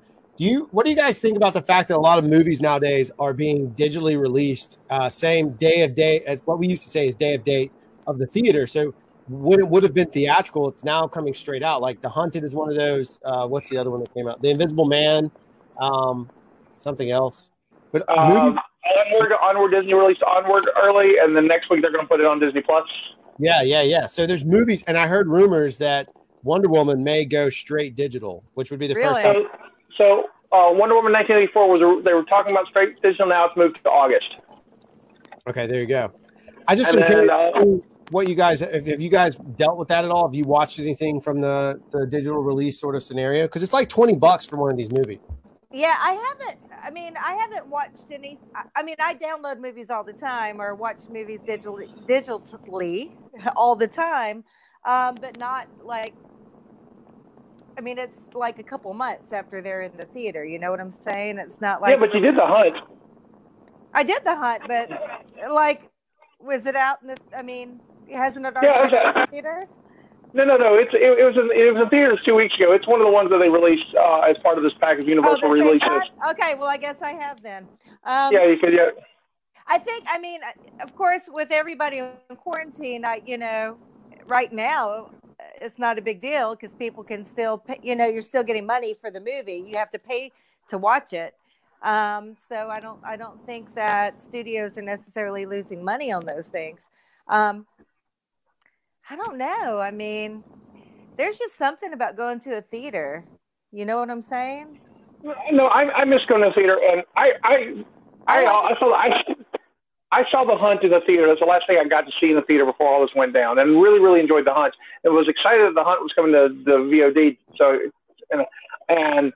What do you guys think about the fact that a lot of movies nowadays are being digitally released, same day of date as what we used to say is day of date of the theater? So when it would have been theatrical, it's now coming straight out. Like The Hunted is one of those. What's the other one that came out? The Invisible Man, something else. But Onward, Disney released Onward early, and then next week they're going to put it on Disney Plus. Yeah. So there's movies, and I heard rumors that Wonder Woman may go straight digital, which would be the first time. So Wonder Woman 1984 they were talking about straight digital. Now it's moved to August. Okay, there you go. I just am curious what you guys have you guys dealt with that at all? Have you watched anything from the digital release sort of scenario? Because it's like $20 for one of these movies. Yeah, I haven't. I mean, I haven't watched any. I mean, I download movies all the time or watch movies digitally all the time, but not like. I mean, it's like a couple months after they're in the theater. You know what I'm saying? It's not like. Yeah, but you did The Hunt. I did The Hunt, but like, was it out in the? I mean, hasn't it already been in the theaters? No. It was in theaters 2 weeks ago. It's one of the ones that they released as part of this package. Universal releases. Okay, well, I guess I have then. Yeah, you could. Yeah. I think. I mean, of course, with everybody in quarantine, right now, it's not a big deal because people can still pay, you're still getting money for the movie. You have to pay to watch it. So I don't think that studios are necessarily losing money on those things. I don't know. I mean, there's just something about going to a theater. You know what I'm saying? No, I miss going to the theater, and I saw The Hunt in the theater. That's the last thing I got to see in the theater before all this went down, and really, really enjoyed The Hunt. And was excited that The Hunt was coming to the VOD. So, and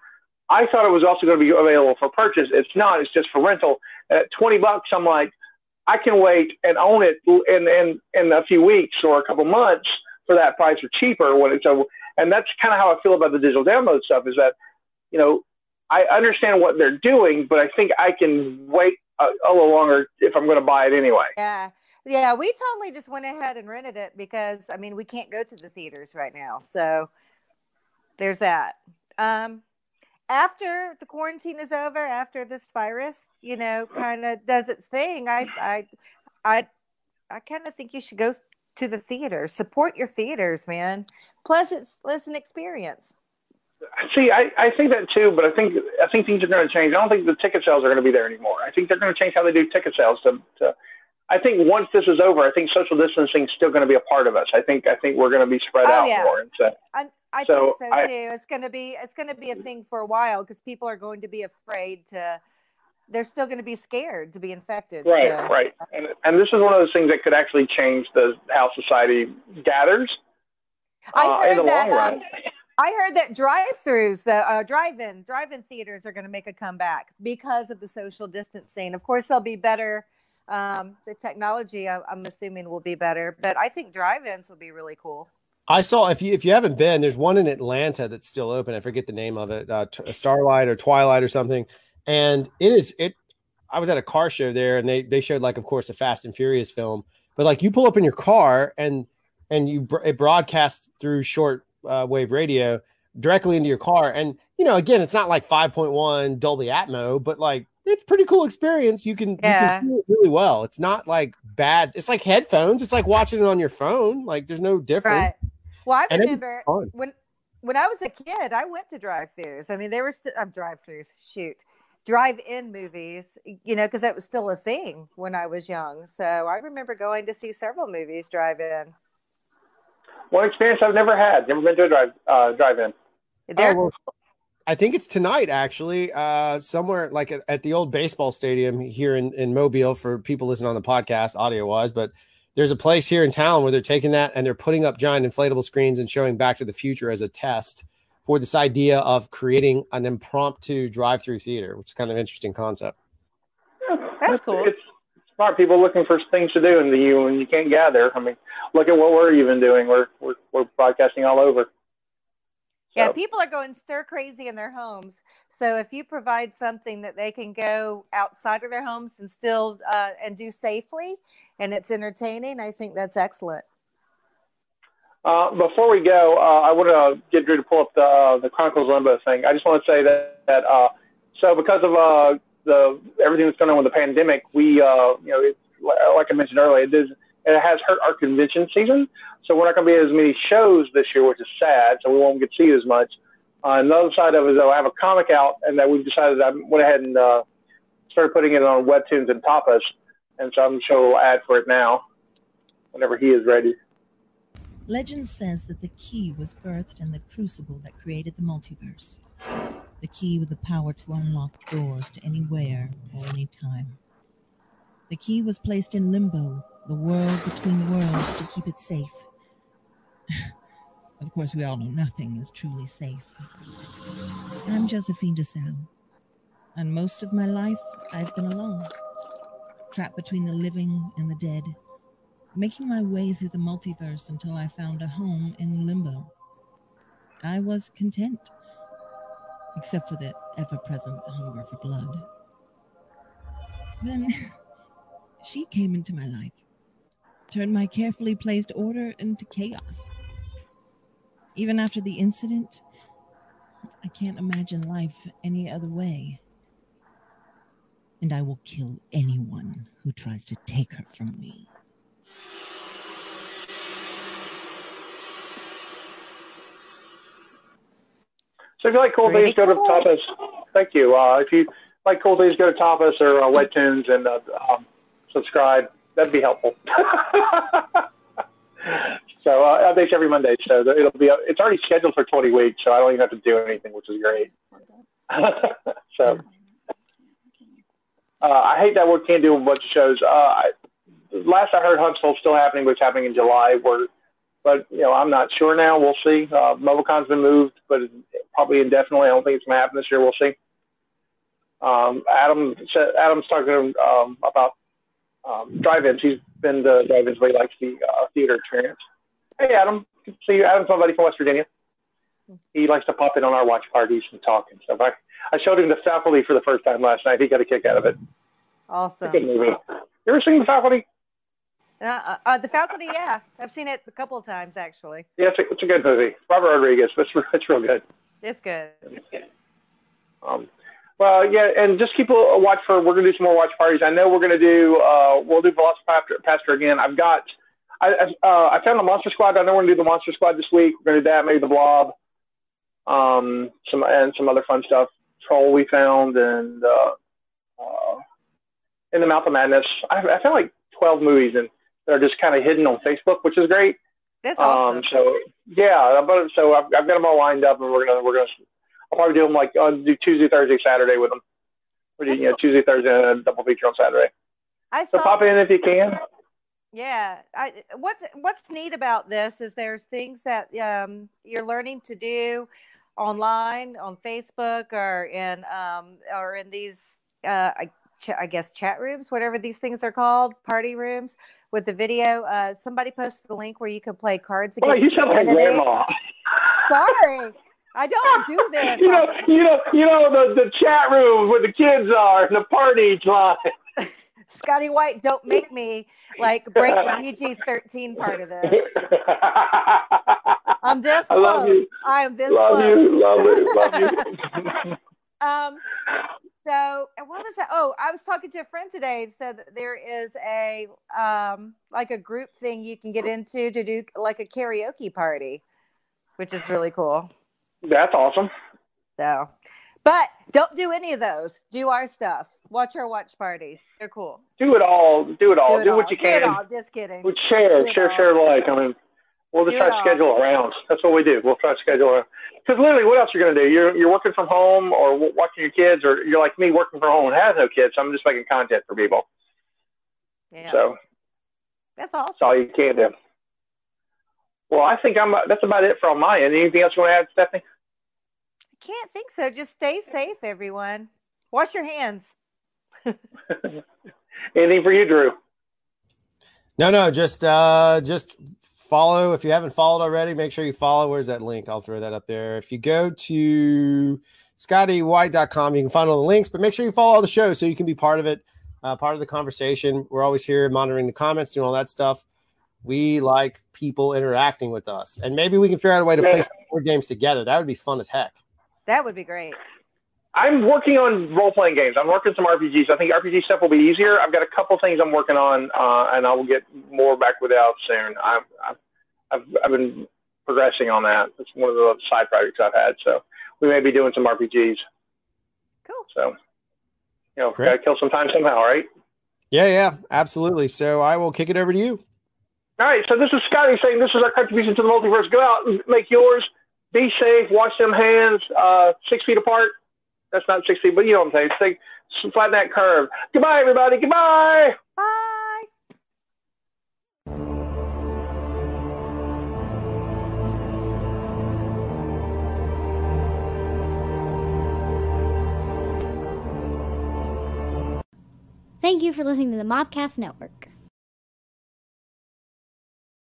I thought it was also going to be available for purchase. It's not. It's just for rental. And at $20, I'm like, I can wait and own it in a few weeks or a couple months for that price or cheaper when it's over. And that's kind of how I feel about the digital download stuff. Is that, you know, I understand what they're doing, but I think I can wait a little longer if I'm going to buy it anyway. Yeah. Yeah. We totally just went ahead and rented it because, I mean, we can't go to the theaters right now. So there's that. After the quarantine is over, after this virus, you know, kind of does its thing, I kind of think you should go to the theater. Support your theaters, man. Plus, it's an experience. See, I think that too, but I think things are going to change. I don't think the ticket sales are going to be there anymore. I think they're going to change how they do ticket sales. I think once this is over, I think social distancing is still going to be a part of us. I think we're going to be spread out more. And so, I think so too. It's going to be a thing for a while because people are going to be afraid to. They're still going to be scared to be infected. Right, so. right. And this is one of those things that could actually change how society gathers in the long run. I heard that drive-throughs, the drive-in theaters are going to make a comeback because of the social distancing. Of course, they'll be better. The technology, I'm assuming, will be better. But I think drive-ins will be really cool. I saw, if you haven't been, there's one in Atlanta that's still open. I forget the name of it, Starlight or Twilight or something. And I was at a car show there, and they showed, like, of course, a Fast and Furious film. But like, you pull up in your car and it broadcasts through short wave radio directly into your car. And, you know, again, it's not like 5.1 Dolby Atmos, but like, it's a pretty cool experience. You can hear it really well. It's not like bad. It's like headphones. It's like watching it on your phone. Like, there's no difference. Right. Well, I remember when I was a kid, I went to drive-thrus. I mean, there were drive-in movies, you know, because that was still a thing when I was young. So I remember going to see several movies drive-in. One experience I've never had. Never been to a drive-in. I think it's tonight, actually, somewhere like at the old baseball stadium here in Mobile for people listening on the podcast, audio-wise. But there's a place here in town where they're taking that and they're putting up giant inflatable screens and showing Back to the Future as a test for this idea of creating an impromptu drive-through theater, which is kind of an interesting concept. Yeah, that's cool. It's smart people looking for things to do when you can't gather. I mean, look at what we're even doing. We're broadcasting all over. Yeah, people are going stir crazy in their homes. So if you provide something that they can go outside of their homes and still and do safely, and it's entertaining, I think that's excellent. Before we go, I want to get Drew to pull up the Chronicles Limbo thing. I just want to say that so because of everything that's going on with the pandemic, we like I mentioned earlier, it has hurt our convention season. So we're not going to be at as many shows this year, which is sad. So we won't get to see as much. On the other side of it, though, I have a comic out, and that we've decided I went ahead and started putting it on Webtoons and Tapas. And so I'm going to show a little ad for it now, whenever he is ready. Legend says that the key was birthed in the crucible that created the multiverse. The key with the power to unlock doors to anywhere or any time. The key was placed in limbo, the world between worlds, to keep it safe. Of course, we all know nothing is truly safe. I'm Josephine DeSalle, and most of my life I've been alone, trapped between the living and the dead, making my way through the multiverse until I found a home in limbo. I was content, except for the ever-present hunger for blood. Then she came into my life, turned my carefully placed order into chaos. Even after the incident, I can't imagine life any other way. And I will kill anyone who tries to take her from me. So if you like cool things, go to Tapas. Thank you. If you like cool things, go to Tapas or Webtoons and subscribe. That'd be helpful. So updates every Monday. So it'll be. It's already scheduled for 20 weeks, so I don't even have to do anything, which is great. So I hate that we can't do a bunch of shows. Last I heard, Huntsville's still happening, but it's happening in July. But I'm not sure now. We'll see. Mobicon's been moved, but probably indefinitely. I don't think it's going to happen this year. We'll see. Adam's talking about drive-ins. He's been to drive-ins, but he likes the theater experience. Hey, Adam. Good to see you. Adam's somebody from West Virginia. He likes to pop in on our watch parties and talk and stuff. I showed him the faculty for the first time last night. He got a kick out of it. Awesome. It's a good movie. You ever seen the faculty? The faculty, yeah. I've seen it a couple of times, actually. Yeah, it's a good movie. Robert Rodriguez. It's real good. It's good. Well, yeah, and just keep a watch for. We're gonna do some more watch parties. I know we're gonna do. We'll do Velocipaster again. I found the Monster Squad. I know we're gonna do the Monster Squad this week. We're gonna do that. Maybe the Blob. Some other fun stuff. Troll we found, and In the Mouth of Madness. I found like 12 movies that are just kind of hidden on Facebook, which is great. That's awesome. So yeah, so I've got them all lined up, and we're gonna. I'll probably do them like do Tuesday, Thursday, Saturday with them. We're doing Tuesday, Thursday, and a double feature on Saturday. So pop in if you can. Yeah, what's neat about this is there's things that you're learning to do online on Facebook or in these I guess chat rooms, whatever these things are called, party rooms with the video. Somebody posted a link where you can play Cards Against Humanity. You sound like Grandma. Sorry, I don't do this. The chat room where the kids are and the party line. Scotty White, don't make me break the PG-13 part of this. I'm this close. I am this close. Love you. So, and what was that? Oh, I was talking to a friend today and said that there is a a group thing you can get into to do like a karaoke party, which is really cool. That's awesome. So, but don't do any of those. Do our stuff. Watch our watch parties. They're cool. Do it all. Do what you can. Do it all. Just kidding. Share like. I mean, we'll just try to schedule around. That's what we do. We'll try to schedule around. Because literally, what else are you going to do? You're working from home or watching your kids, or you're like me working from home and has no kids. So I'm just making content for people. Yeah. So that's awesome. That's all you can do. Well, I think that's about it from my end. Anything else you want to add, Stephanie? I can't think so. Just stay safe, everyone. Wash your hands. Anything for you, Drew? No, just follow. If you haven't followed already, make sure you follow. Where's that link? I'll throw that up there. If you go to scottywhite.com, you can find all the links, but make sure you follow all the shows so you can be part of it, part of the conversation. We're always here monitoring the comments, doing all that stuff. We like people interacting with us, and maybe we can figure out a way to play some board games together. That would be fun as heck. That would be great. I'm working on role-playing games. I'm working some RPGs. I think RPG stuff will be easier. I've got a couple things I'm working on, and I will get more back with Al soon. I've been progressing on that. It's one of the side projects I've had. So we may be doing some RPGs. Cool. So, got to kill some time somehow, right? Yeah, absolutely. So I will kick it over to you. All right. So this is Scotty saying this is our contribution to the multiverse. Go out and make yours. Be safe. Wash them hands 6 feet apart. That's not 6 feet, but you know what I'm saying. Flatten that curve. Goodbye, everybody. Goodbye. Bye. Thank you for listening to the Mopcast Network.